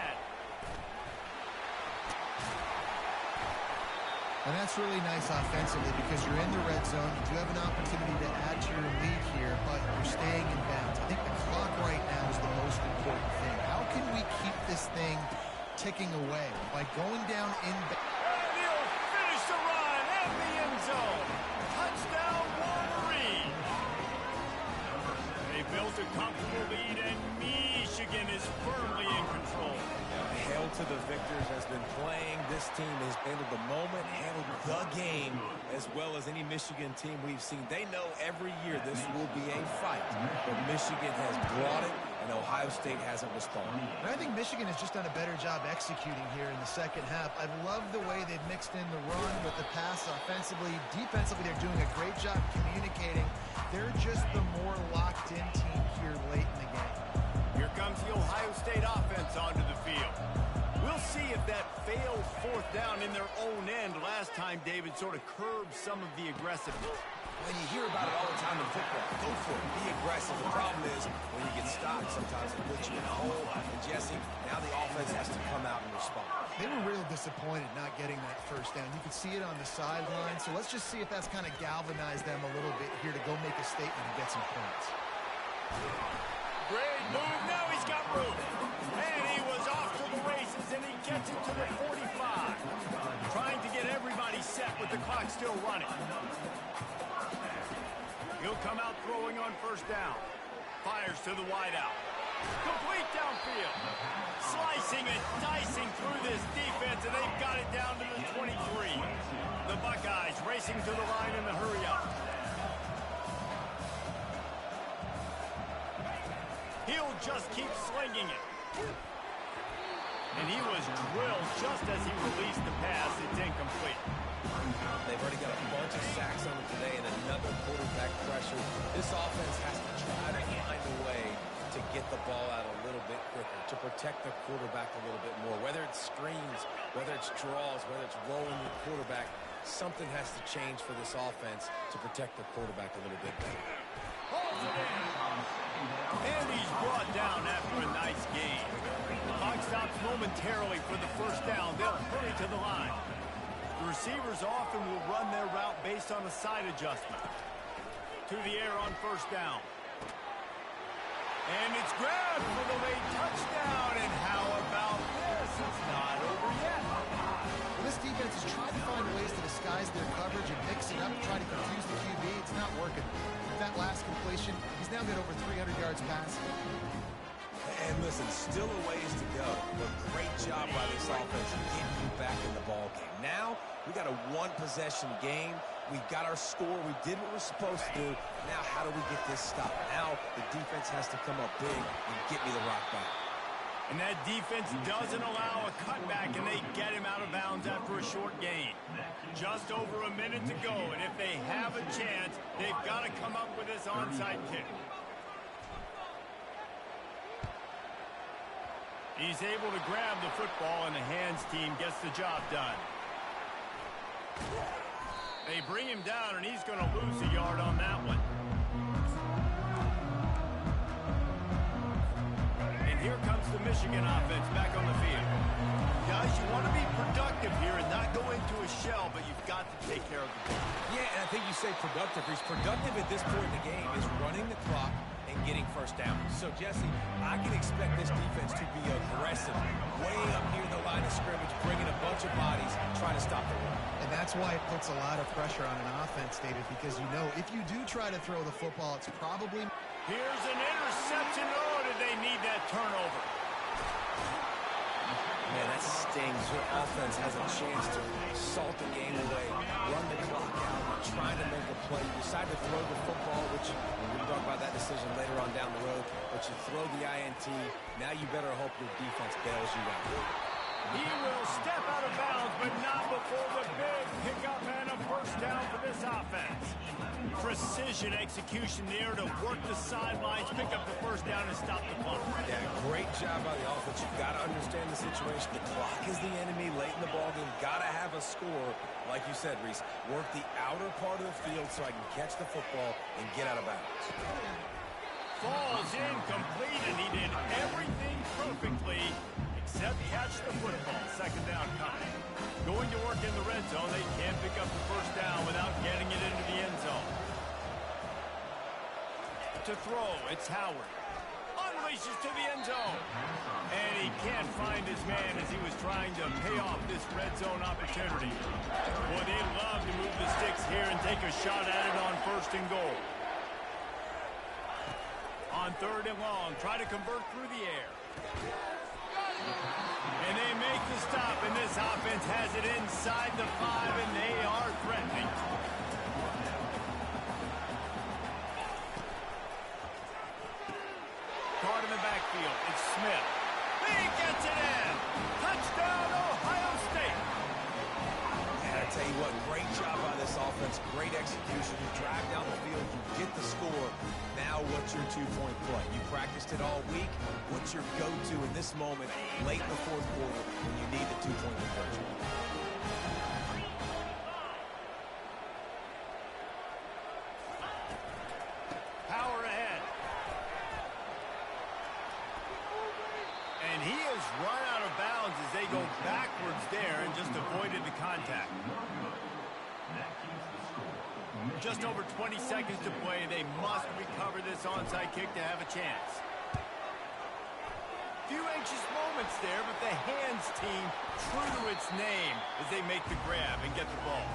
And that's really nice offensively because you're in the red zone. You do have an opportunity to add to your lead here, but you're staying in bounds. I think the clock right now is the most important thing. How can we keep this thing ticking away? By going down in bounds. And he'll finish the run at the end zone. Touchdown, Wolverine. They built a comfortable lead, and Michigan is firmly in control. Hail to the victors has been playing. This team has handled the moment, handled the game, as well as any Michigan team we've seen. They know every year this will be a fight, but Michigan has brought it, and Ohio State hasn't responded. And I think Michigan has just done a better job executing here in the second half. I've loved the way they've mixed in the run with the pass offensively. Defensively, they're doing a great job communicating. They're just the more locked-in team here late in the game. Here comes the Ohio State offense onto the field. We'll see if that failed 4th down in their own end last time, David, sort of curbed some of the aggressiveness. When you hear about it all the time in football, go for it, be aggressive. The problem is when you get stopped, sometimes it puts you in a hole. And Jesse, now the offense has to come out and respond. They were real disappointed not getting that 1st down. You could see it on the sideline. So let's just see if that's kind of galvanized them a little bit here to go make a statement and get some points. Great move. Now he's got room. And he was off to the races, and he gets it to the 45. Trying to get everybody set with the clock still running. He'll come out throwing on 1st down. Fires to the wideout. Complete downfield. Slicing and dicing through this defense, and they've got it down to the 23. The Buckeyes racing to the line in the hurry-up. He'll just keep slinging it. And he was drilled just as he released the pass. It's incomplete. They've already got a bunch of sacks on them today and another quarterback pressure. This offense has to try to find a way to get the ball out a little bit quicker, to protect the quarterback a little bit more. Whether it's screens, whether it's draws, whether it's rolling the quarterback, something has to change for this offense to protect the quarterback a little bit better. And he's brought down after a nice game. The clock stops momentarily for the 1st down. They'll hurry to the line. The receivers often will run their route based on a side adjustment. To the air on 1st down. And it's grabbed for the late touchdown. And how about this? It's not over yet. Well, this defense has tried to find ways to disguise their coverage and mix it up, try to confuse the QB. It's not working. With that last completion, he's now got over 300 yards passing. And listen, still a ways to go, but great job by this offense getting you back in the ball game. Now, we got a 1-possession game. We got our score. We did what we're supposed to do. Now, how do we get this stopped? Now, the defense has to come up big and get me the rock back. And that defense doesn't allow a cutback, and they get him out of bounds after a short gain. Just over a minute to go, and if they have a chance, they've got to come up with this onside kick. He's able to grab the football, and the hands team gets the job done. They bring him down, and he's going to lose a yard on that one. And here comes the Michigan offense back on the field. Guys, you want to be productive here and not go into a shell, but you've got to take care of the ball. Yeah, and I think you say productive. He's productive at this point in the game is running the clock and and getting first down. So, Jesse, I can expect this defense to be aggressive, way up near the line of scrimmage, bringing a bunch of bodies, trying to stop the run. And that's why it puts a lot of pressure on an offense, David, because you know if you do try to throw the football, it's probably... Here's an interception. Oh, did they need that turnover? Man, that stings. Your offense has a chance to salt the game away, run the clock out, trying to make a play. You decide to throw the football, which we'll talk about that decision later on down the road, but you throw the INT. Now you better hope your defense bails you out. He will step out of bounds, but not before the big pickup and a first down for this offense. Precision execution there to work the sidelines, pick up the first down, and stop the clock. Yeah, great job by the offense. You've got to understand the situation. The clock is the enemy late in the ballgame. Got to have a score. Like you said, Reese, work the outer part of the field so I can catch the football and get out of bounds. Falls incomplete, and he did everything perfectly except catch the football. Second down coming. Going to work in the red zone. They can't pick up the first down without getting it into the end zone. To throw, it's Howard. Unleashes to the end zone. And he can't find his man as he was trying to pay off this red zone opportunity. Boy, they love to move the sticks here and take a shot at it on first and goal. On third and long, try to convert through the air. And they make the stop, and this offense has it inside the 5, and they are threatening. Caught in the backfield, it's Smith. He gets it in. Touchdown, Ohio State. And I tell you what, great job by this offense, great execution. You drive down the field, you get the score. Now what's your two-point play? You practiced it all week. What's your go-to in this moment, late in the fourth quarter, when you need the two-point conversion? Power ahead. And he has run out of bounds as they go backwards there and just avoided the contact. Just over 20 seconds to play. They must recover this onside kick to have a chance. Few anxious moments there, but the hands team, true to its name, as they make the grab and get the ball.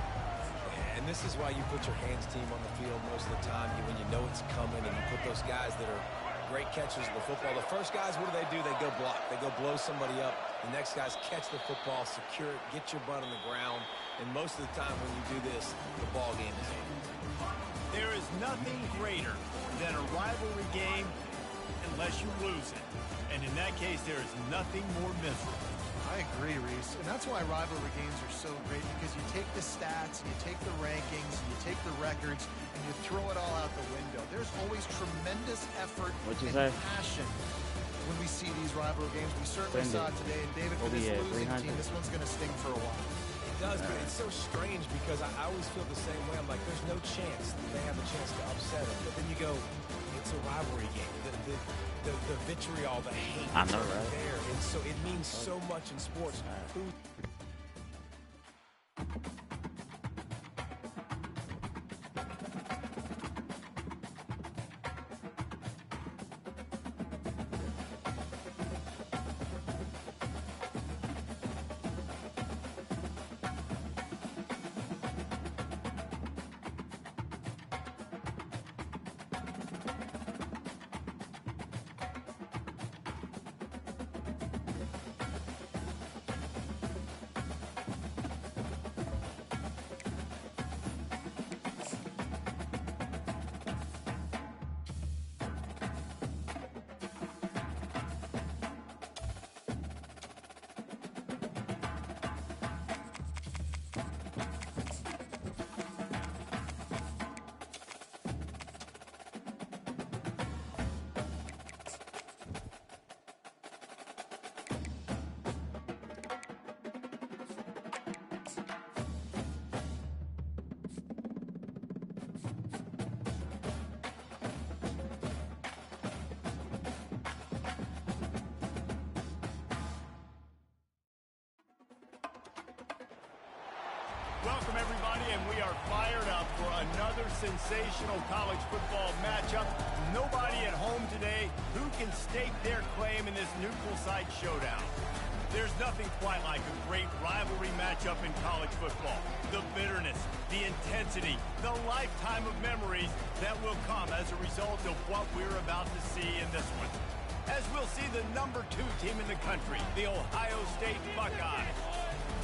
And this is why you put your hands team on the field most of the time, when you know it's coming, and you put those guys that are great catchers of the football. The first guys, what do? They go block. They go blow somebody up. The next guys catch the football, secure it, get your butt on the ground. And most of the time when you do this, the ball game is over. There is nothing greater than a rivalry game unless you lose it. And in that case, there is nothing more miserable. I agree, Reese. And that's why rivalry games are so great, because you take the stats, you take the rankings, you take the records, and you throw it all out the window. There's always tremendous effort and passion when we see these rivalry games. We certainly saw it today. And David, for this losing team, this one's going to sting for a while. It does, but it's so strange because I always feel the same way. I'm like, there's no chance that they have a chance to upset them. But then you go, it's a rivalry game. The vitriol, the hate, I know, right? There, and so it means so much in sports. Welcome, everybody, and we are fired up for another sensational college football matchup. Nobody at home today who can stake their claim in this neutral site showdown. There's nothing quite like a great rivalry matchup in college football. The bitterness, the intensity, the lifetime of memories that will come as a result of what we're about to see in this one. As we'll see the number 2 team in the country, the Ohio State Buckeyes,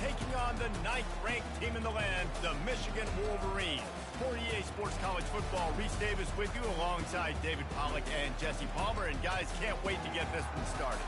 taking on the 9th-ranked team in the land, the Michigan Wolverines. For EA Sports College Football, Reese Davis with you alongside David Pollack and Jesse Palmer. And guys, can't wait to get this one started.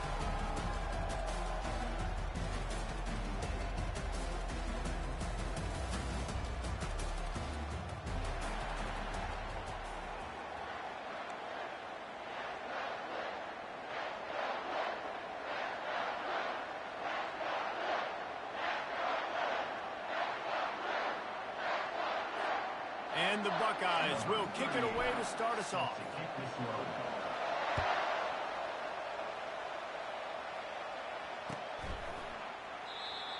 And the Buckeyes will kick it away to start us off.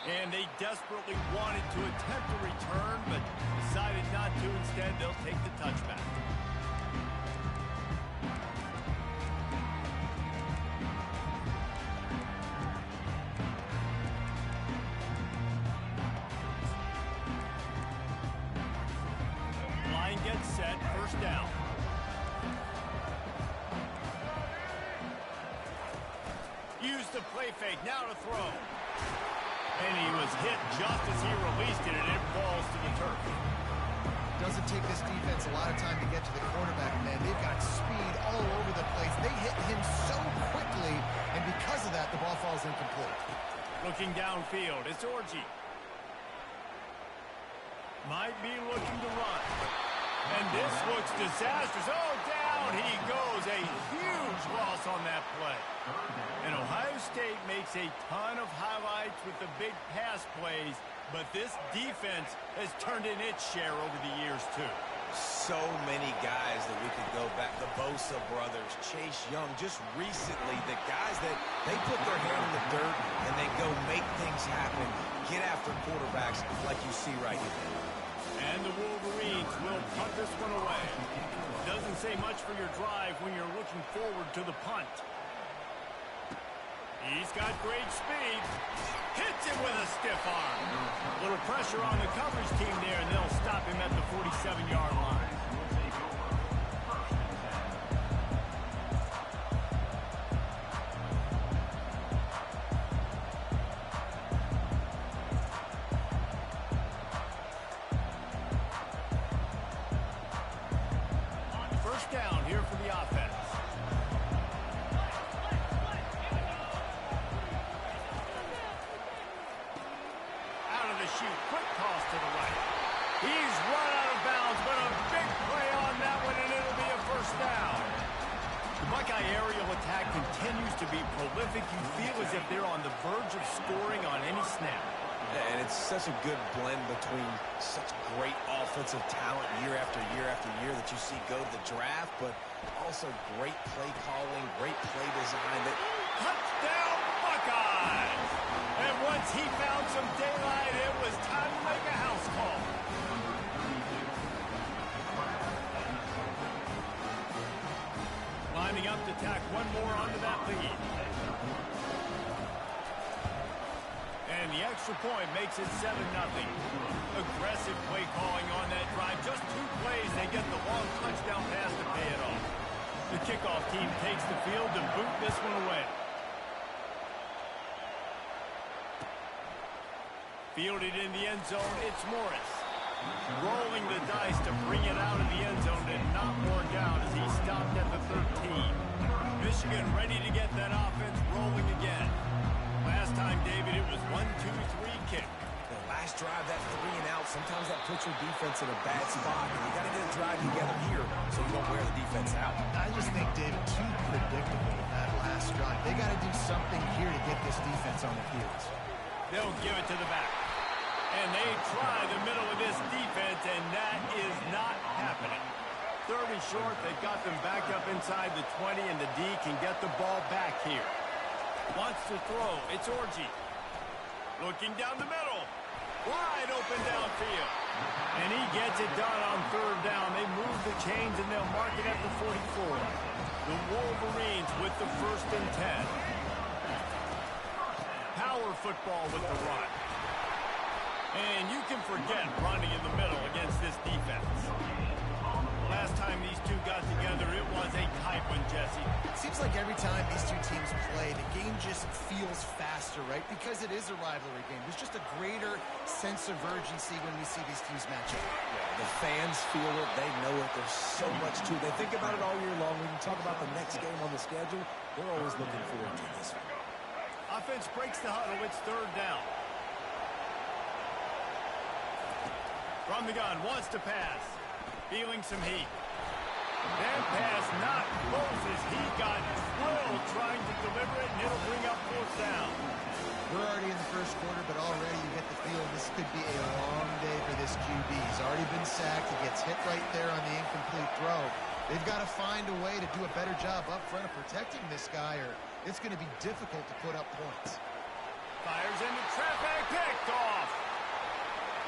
And they desperately wanted to attempt a return, but decided not to. Instead, they'll take the touchback. Gets set, first down. Use the play fake, now to throw. And he was hit just as he released it, and it falls to the turf. Doesn't take this defense a lot of time to get to the quarterback, man. They've got speed all over the place. They hit him so quickly, and because of that, the ball falls incomplete. Looking downfield, it's Orji. Might be looking to run. And this looks disastrous. Oh, down he goes. A huge loss on that play. And Ohio State makes a ton of highlights with the big pass plays, but this defense has turned in its share over the years, too. So many guys that we could go back. The Bosa brothers, Chase Young, just recently, the guys that they put their hand in the dirt and they go make things happen, get after quarterbacks like you see right here. And the Wolverines will punt this one away. Doesn't say much for your drive when you're looking forward to the punt. He's got great speed. Hits him with a stiff arm. A little pressure on the coverage team there, and they'll stop him at the 47-yard line. Down here for the offense. Out of the chute, quick toss to the right. He's run out of bounds, but a big play on that one, and it'll be a first down. The Buckeye aerial attack continues to be prolific. You feel as if they're on the verge of scoring on any snap. And it's such a good blend between such great offensive talent year after year after year that you see go to the draft, but also great play calling, great play design. Touchdown, Buckeyes! And once he found some daylight, it was time to make a house call. Lining up to tack one more onto that lead. And the extra point makes it 7-0. Aggressive play calling on that drive. Just 2 plays, they get the long touchdown pass to pay it off. The kickoff team takes the field to boot this one away. Fielded in the end zone, it's Morris. Rolling the dice to bring it out of the end zone did not work out as he stopped at the 13. Michigan ready to get that offense rolling again. Last time, David, it was 1-2-3 kick. The last drive, that 3 and out, sometimes that puts your defense in a bad spot. And you got to get a drive together here so you don't wear the defense out. I just think, David, too predictable with that last drive. They got to do something here to get this defense on the heels. They'll give it to the back. And they try the middle of this defense, and that is not happening. 30 short, they've got them back up inside the 20, and the D can get the ball back here. Wants to throw, it's Orji. Looking down the middle. Wide open downfield. And he gets it done on third down. They move the chains, and they'll mark it at the 44. The Wolverines with the 1st and 10. Power football with the run. And you can forget running in the middle against this defense. Last time these two got together, it was a tight one, Jesse. It seems like every time these two teams play, the game just feels faster, right? Because it is a rivalry game. There's just a greater sense of urgency when we see these teams match up. Yeah, the fans feel it. They know it. There's so much to it. They think about it all year long. When you talk about the next game on the schedule, they're always looking forward to this one. Offense breaks the huddle. It's third down. From the gun, wants to pass. Feeling some heat. That pass not close as he got drilled trying to deliver it, and it'll bring up 4th down. We're already in the first quarter, but already you get the feeling this could be a long day for this QB. He's already been sacked. He gets hit right there on the incomplete throw. They've got to find a way to do a better job up front of protecting this guy, or it's going to be difficult to put up points. Fires into traffic, picked off.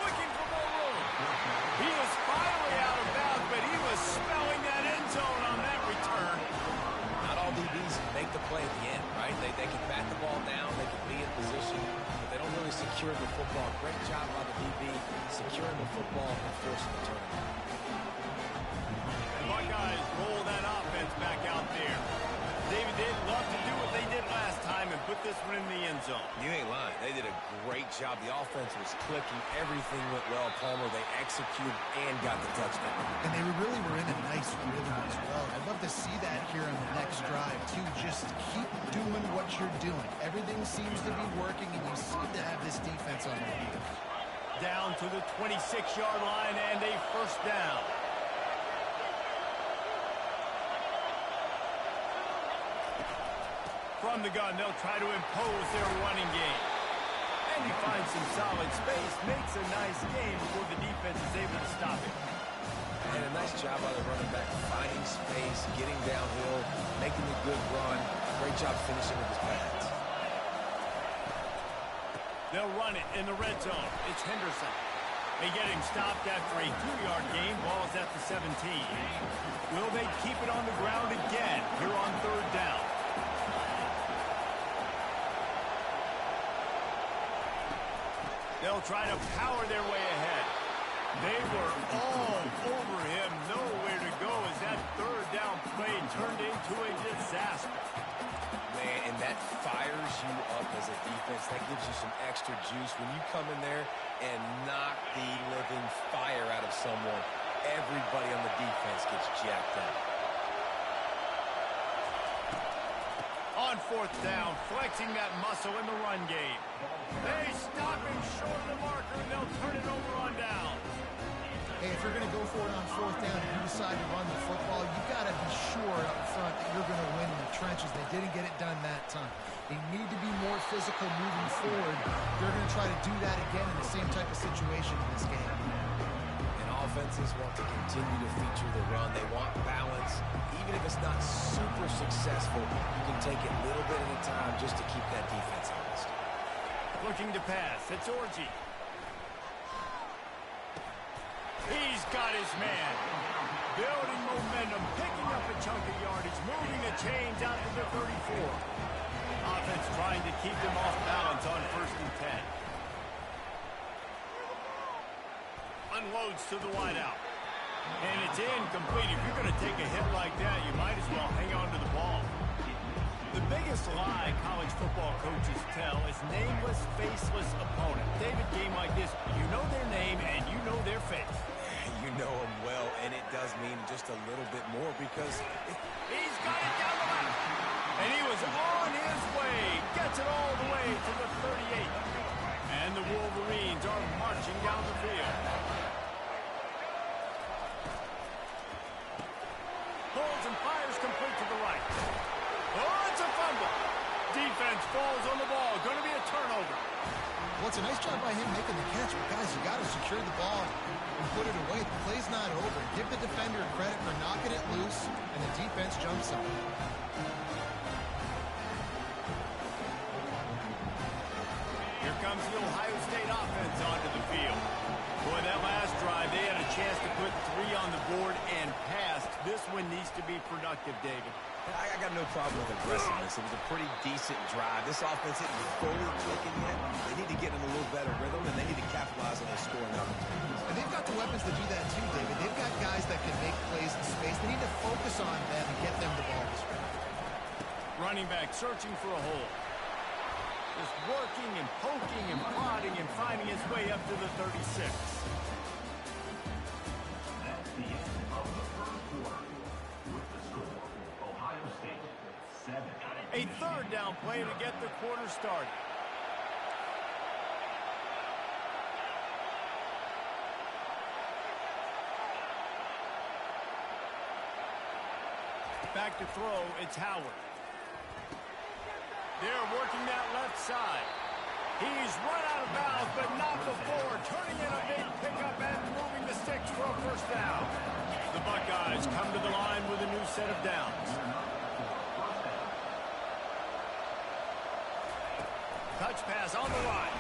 Looking for more room. He is finally out of bounds, but he was spelling that end zone on that return. Not all DBs make the play at the end, right? They can bat the ball down, they can be in position, but they don't really secure the football. Great job by the DB securing the football and forcing the turnover. The Buckeyes roll that offense back out there. David, they'd love to do what they did last time and put this one in the end zone. You ain't lying. They did a great job. The offense was clicking. Everything went well. Palmer, they executed and got the touchdown. And they really were in a nice rhythm as well. I'd love to see that here on the next drive, too. Just keep doing what you're doing. Everything seems to be working, and you seem to have this defense on their heels. Down to the 26-yard line and a 1st down. From the gun, they'll try to impose their running game. And he finds some solid space, makes a nice game before the defense is able to stop it. And a nice job by the running back, finding space, getting downhill, making a good run. Great job finishing with his pads. They'll run it in the red zone. It's Henderson. They get him stopped after a 2-yard gain. Ball's at the 17. Will they keep it on the ground again here on third down? They'll try to power their way ahead. They were all over him. Nowhere to go as that third down play turned into a disaster. Man, and that fires you up as a defense. That gives you some extra juice. When you come in there and knock the living fire out of someone, everybody on the defense gets jacked up. On 4th down, flexing that muscle in the run game. They stop him short of the marker, and they'll turn it over on down. Hey, if you're going to go for it on 4th down and you decide to run the football, you've got to be sure up front that you're going to win in the trenches. They didn't get it done that time. They need to be more physical moving forward. They're going to try to do that again in the same type of situation in this game. And offenses want to continue to feature the run. They want balance. Even if it's not super successful, you can take it little bit at a time just to keep that defense honest. Looking to pass. It's Orji. He's got his man. Building momentum, picking up a chunk of yardage, moving the chains out to the 34. Offense trying to keep them off balance on 1st and 10. Unloads to the wideout. And it's incomplete. If you're going to take a hit like that, you might as well hang on to the ball. The biggest lie college football coaches tell is nameless, faceless opponent. David, game like this, you know their name and you know their face. You know them well, and it does mean just a little bit more because he's got it down the line. And he was on his way. Gets it all the way to the 38. And the Wolverines are marching down the field. Pulls and fires complete to the right. Oh, it's a fumble. Defense falls on the ball. Going to be a turnover. Well, it's a nice job by him making the catch, but guys, you got to secure the ball and put it away. The play's not over. Give the defender credit for knocking it loose, and the defense jumps on it. Here comes the Ohio State offense onto the field. Boy, that last drive, they had a chance to put 3 on the board and passed. This one needs to be productive, David. I got no problem with aggressiveness. It was a pretty decent drive. This offense isn't fully clicking yet. They need to get in a little better rhythm, and they need to capitalize on their scoring opportunities. And they've got the weapons to do that too, David. They've got guys that can make plays in space. They need to focus on them and get them the ball this way. Running back searching for a hole. Just working and poking and prodding and finding his way up to the 36. That's the end of the first quarter. With the score, Ohio State 7. A third down play to get the quarter started. Back to throw, it's Howard. They're working that left side. He's run out of bounds, but not before. Turning in a big pickup and moving the sticks for a first down. The Buckeyes come to the line with a new set of downs. Touch pass on the line.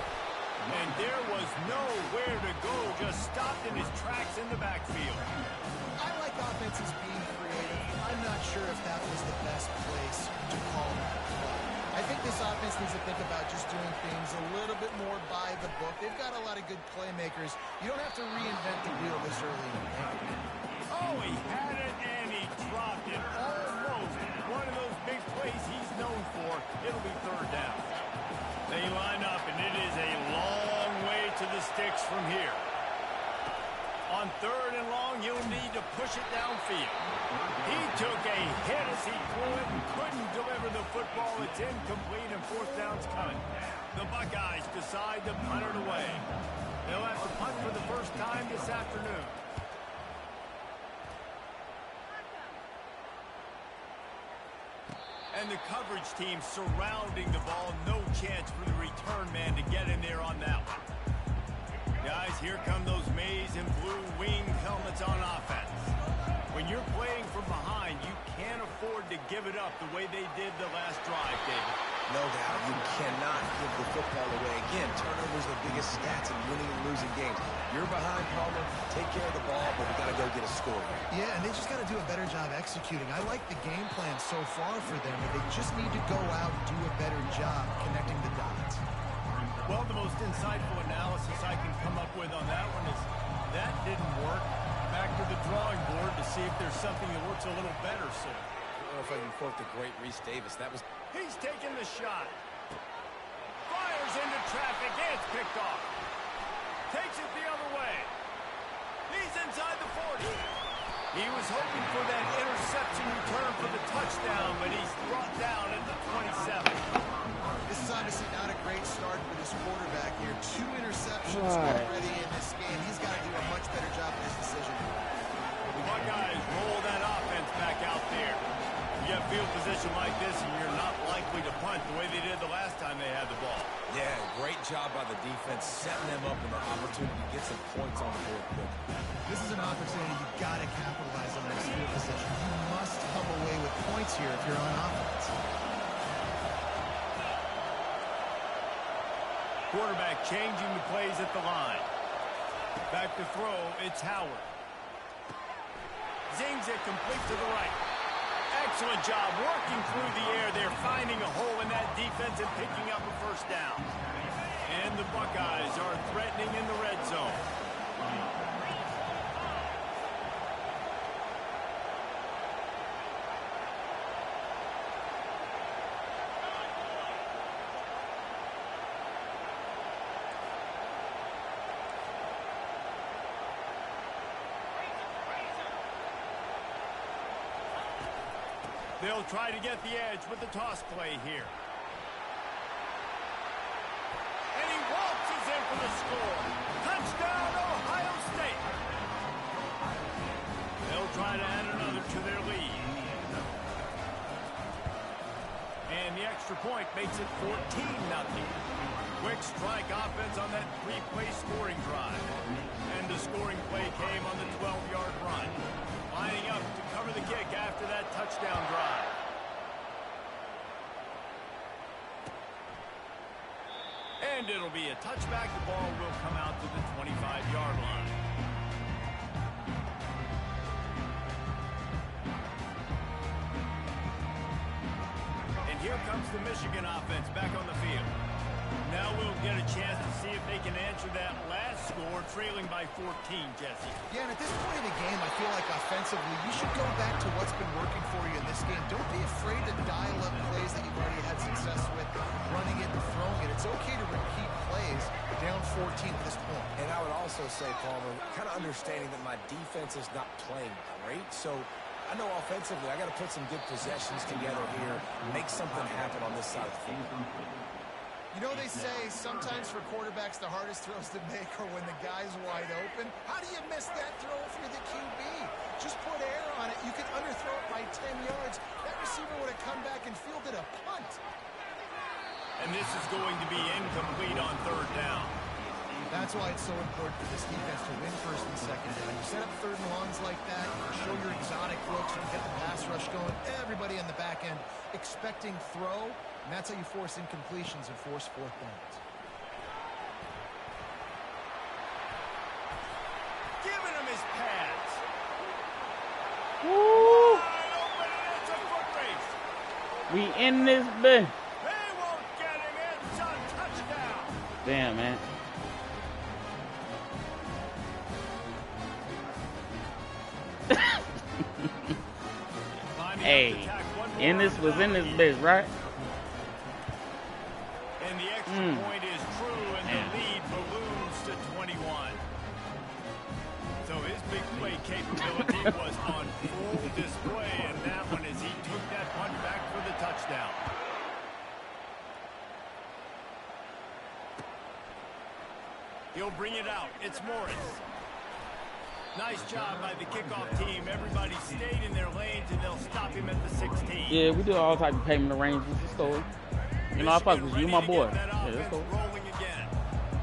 And there was nowhere to go. Just stopped in his tracks in the backfield. I like offenses being creative. I'm not sure if that was the best place to call that play. I think this offense needs to think about just doing things a little bit more by the book. They've got a lot of good playmakers. You don't have to reinvent the wheel this early in the game. Oh, he had it and he dropped it. Almost one of those big plays he's known for. It'll be third down. They line up, and it is a long way to the sticks from here. On third and long, he'll need to push it downfield. He took a hit as he threw it and couldn't deliver the football. It's incomplete, and fourth down's coming. The Buckeyes decide to punt it away. They'll have to punt for the first time this afternoon. And the coverage team surrounding the ball. No chance for the return man to get in there on that one. Guys, here come those maize and blue wing helmets on offense. When you're playing from behind, you can't afford to give it up the way they did the last drive, David. No doubt. You cannot give the football away. Again, turnovers are the biggest stats in winning and losing games. You're behind, Palmer. Take care of the ball, but we got to go get a score here. Yeah, and they just got to do a better job executing. I like the game plan so far for them, but they just need to go out and do a better job connecting the dots. Well, the most insightful analysis I can come up with on that one is that didn't work. Back to the drawing board to see if there's something that works a little better, sir. I don't know if I can quote the great Reese Davis. That was... He's taking the shot. Fires into traffic. It's picked off. Takes it the other way. He's inside the 40. He was hoping for that interception return for the touchdown, but he's brought down at the 27. This is obviously not a great start for this quarterback here. 2 interceptions already in this game. He's got to do a much better job with his decision. The Buckeyes roll that offense back out there. You have field position like this, and you're not likely to punt the way they did the last time they had the ball. Yeah, great job by the defense, setting them up with an opportunity to get some points on the board quick. This is an opportunity you've got to capitalize on this field position. You must come away with points here if you're on offense. Quarterback changing the plays at the line. Back to throw, it's Howard. Zings it complete to the right. Excellent job working through the air there, finding a hole in that defense and picking up a first down. And the Buckeyes are threatening in the red zone. They'll try to get the edge with the toss play here. And he waltzes in for the score. Touchdown, Ohio State. They'll try to add another to their lead. And the extra point makes it 14-0. Quick strike offense on that 3-play scoring drive. And the scoring play came on the 12-yard run. Lining up to cover the kick after that touchdown drive. And it'll be a touchback. The ball will come out to the 25-yard line. And here comes the Michigan offense back on the field. Now we'll get a chance to see if they can answer that last score, trailing by 14, Jesse. Yeah, and at this point in the game, I feel like offensively, you should go back to what's been working for you in this game. Don't be afraid to dial up plays that you've already had success with, running it and throwing it. It's okay to repeat plays down 14 at this point. And I would also say, Palmer, kind of understanding that my defense is not playing great, so I know offensively I got to put some good possessions together here, make something happen on this side of the field. You know, they say sometimes for quarterbacks the hardest throws to make are when the guy's wide open. How do you miss that throw if you're the QB? Just put air on it. You can underthrow it by 10 yards. That receiver would have come back and fielded a punt. And this is going to be incomplete on third down. That's why it's so important for this defense to win first and second down. You set up third and longs like that, you show your exotic looks, you get the pass rush going, everybody on the back end expecting throw, and that's how you force incompletions and force fourth downs. Giving him his pads. Woo! Wide open, and it's a foot race. We in this bit. They won't get him. It's a touchdown. Damn, man. Hey, Ennis was in this bitch, right? And the extra point is true, and the lead balloons to 21. So his big play capability was on full display, and that one as he took that punt back for the touchdown. He'll bring it out. It's Morris. Nice job by the kickoff team. Everybody stayed in their lanes, and they'll stop him at the 16. Yeah, we do all type of payment arrangements. It's cool. You know, I fuck with you, my boy. Yeah, it's cool. Rolling again.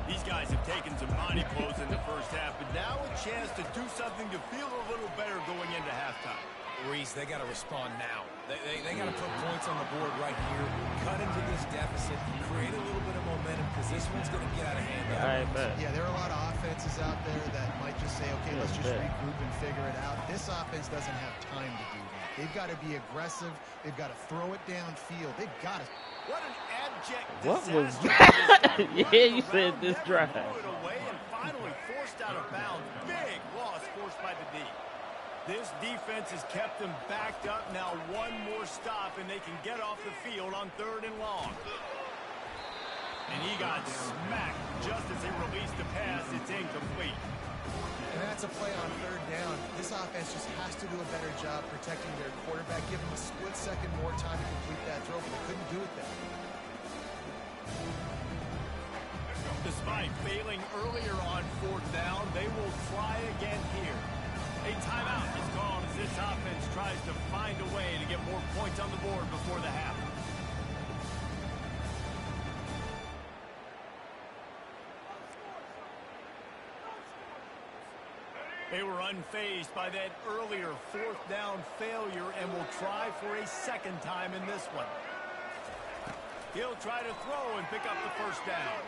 These guys have taken some body blows in the first half, but now a chance to do something to feel a little better going into halftime. Reese, they got to respond now. They got to put points on the board right here, cut into this deficit, create a little bit of momentum, because this one's going to get out of hand. I bet. Yeah, there are a lot of offenses out there that might just say, okay, let's just regroup and figure it out. This offense doesn't have time to do that. They've got to be aggressive. They've got to throw it downfield. They've got to. What an abject What was that? Yeah, you said this drive. Threw it away and finally forced out of bounds. Big loss forced by the D. This defense has kept them backed up. Now one more stop, and they can get off the field on third and long. And he got smacked just as he released the pass. It's incomplete. And that's a play on third down. This offense just has to do a better job protecting their quarterback, give him a split second more time to complete that throw, but they couldn't do it there. Despite failing earlier on fourth down, they will try again here. A timeout is called as this offense tries to find a way to get more points on the board before the half. They were unfazed by that earlier fourth down failure and will try for a second time in this one. He'll try to throw and pick up the first down.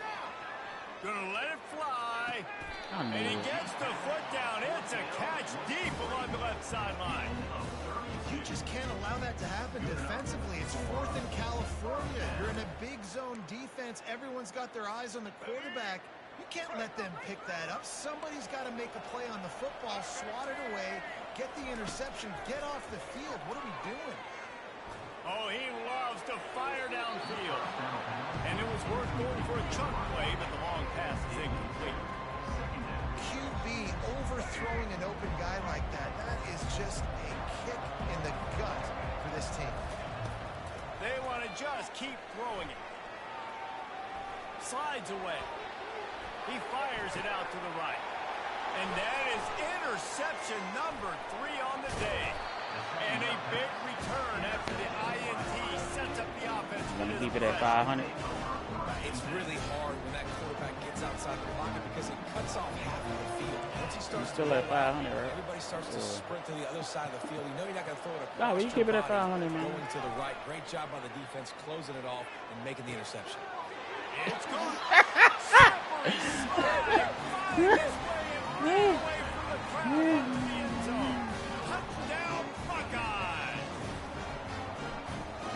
Gonna let it fly. And he gets the foot down. It's a catch deep along the left sideline. You just can't allow that to happen defensively. It's fourth in California. You're in a big zone defense. Everyone's got their eyes on the quarterback. You can't let them pick that up. Somebody's got to make a play on the football, swat it away, get the interception, get off the field. What are we doing? Oh, he loves to fire downfield. And it was worth going for a chunk play, but the long pass is incomplete. QB overthrowing an open guy like that, that is just a kick in the gut for this team. They want to just keep throwing it. Slides away. He fires it out to the right. And that is interception number 3 on the day. And a big return after the INT sets up the offense. Gonna keep it at 500. It's really hard when that quarterback gets outside the pocket because it cuts off half of the field. Once he starts still at 500, right? Everybody starts to sprint to the other side of the field. You know you're not going to throw it across. No, you keep it at 500, man. Going to the right. Great job by the defense closing it off and making the interception. It's gone. Slippery slide. Finds his way and ran away from the crowd into the end zone. Touchdown, Buckeyes.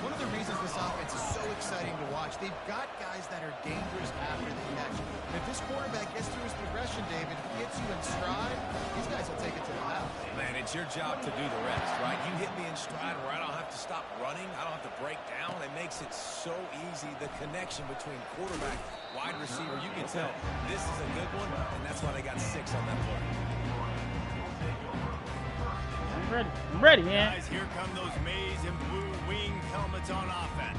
One of the reasons this offense is so exciting to watch, they've got guys that are dangerous after the catch. And if this quarterback gets through his progression, David, gets you in stride, these guys will take it to the house. Man, it's your job to do the rest, right? You hit me in stride where I don't have to stop running. I don't have to break down. It makes it so easy. The connection between quarterback, wide receiver, you can tell this is a good one, and that's why they got 6 on that play. I'm ready, man. Guys, here come those maize and blue wing helmets on offense.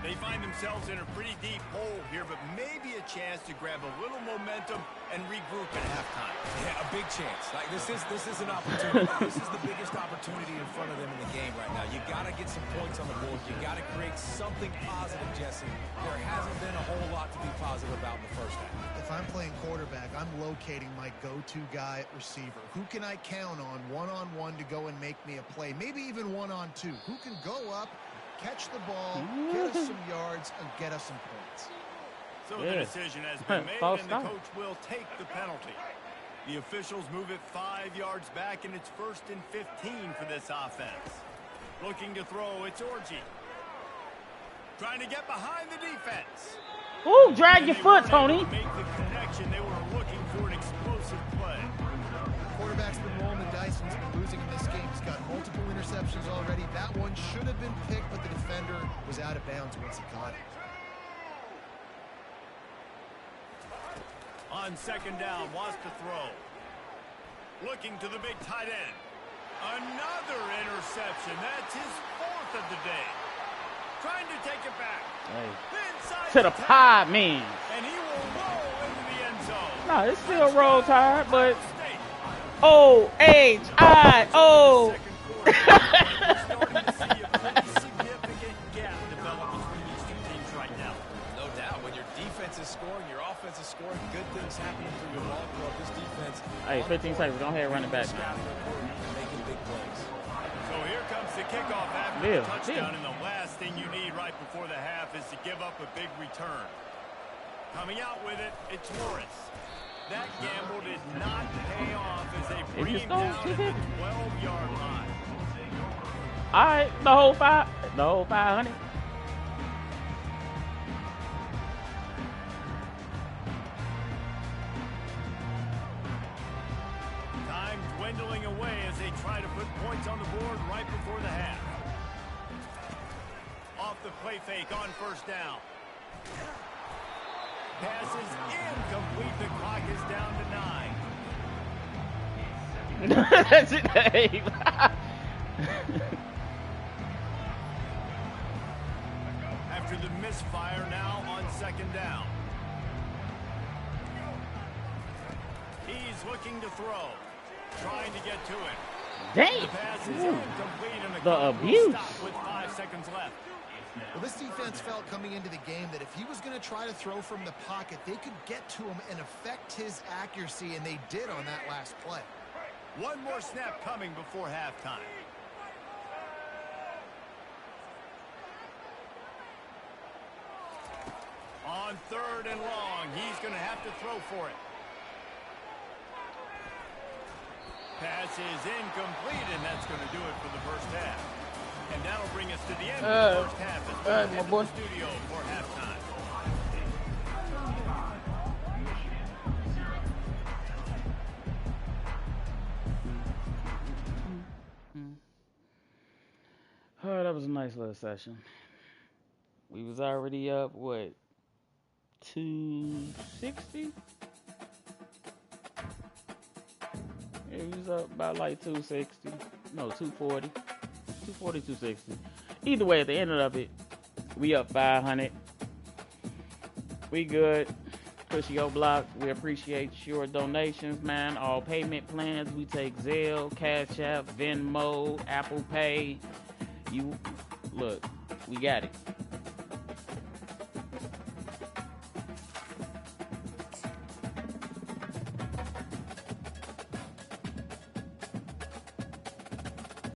They find themselves in a pretty deep hole here, but maybe a chance to grab a little momentum and regroup at halftime. Yeah, a big chance. Like this is an opportunity. This is the biggest opportunity in front of them in the game right now. You got to get some points on the board. You got to create something positive, Jesse. There hasn't been a whole lot to be positive about in the first half. If I'm playing quarterback, I'm locating my go-to guy at receiver. Who can I count on one-on-one to go and make me a play? Maybe even one-on-two. Who can go up, catch the ball, get us some yards, and get us some points? So the decision has been made, and the coach will take the penalty. The officials move it 5 yards back, and it's 1st and 15 for this offense. Looking to throw, it's Orji. Trying to get behind the defense. Ooh, drag your foot, Tony. Make the connection. They were looking for an explosive play. Quarterback's been rolling the dice and he's been losing in this game. He's got multiple interceptions already. That one should have been picked, but the defender was out of bounds once he caught it. On 2nd down, wants to throw. Looking to the big tight end. Another interception. That's his 4th of the day. Trying to take it back. Hey. Inside To the pod, man. And he will roll into the end zone. No, it's still roll tide, but O-H-I-O. Starting to see a pretty significant gap develop between these two teams right now. No doubt. When your defense is scoring, your offense is scoring, good things happening through your ball club. This defense. Hey, 15 seconds. Go ahead, run it back. Making big plays. So here comes the kickoff after the touchdown, and the last thing you need right before the half is to give up a big return. Coming out with it, it's Morris. That gamble did not pay off as they bring him down at the 12-yard line. All right, the whole 500. Time dwindling away as they try to put points on the board right before the half. Off the play fake on 1st down. Pass is incomplete. The clock is down to 9. That's it. Hey. After the misfire, now on 2nd down. He's looking to throw. Trying to get to it. Dang. The pass is incomplete, and The abuse. stop with 5 seconds left. Well, this defense felt coming into the game that if he was going to try to throw from the pocket, they could get to him and affect his accuracy, and they did on that last play. One more snap coming before halftime. On 3rd and long, he's going to have to throw for it. Pass is incomplete, and that's going to do it for the first half. And that'll bring us to the end of the first half as we head to the studio for halftime. Oh, that was a nice little session. We was already up, what, 260? Yeah, we was up about like 260. No, 240. 240, 260. Either way, at the end of it, we up 500. We good. KushyOBlock, we appreciate your donations, man. All payment plans, we take Zelle, Cash App, Venmo, Apple Pay. You look, we got it.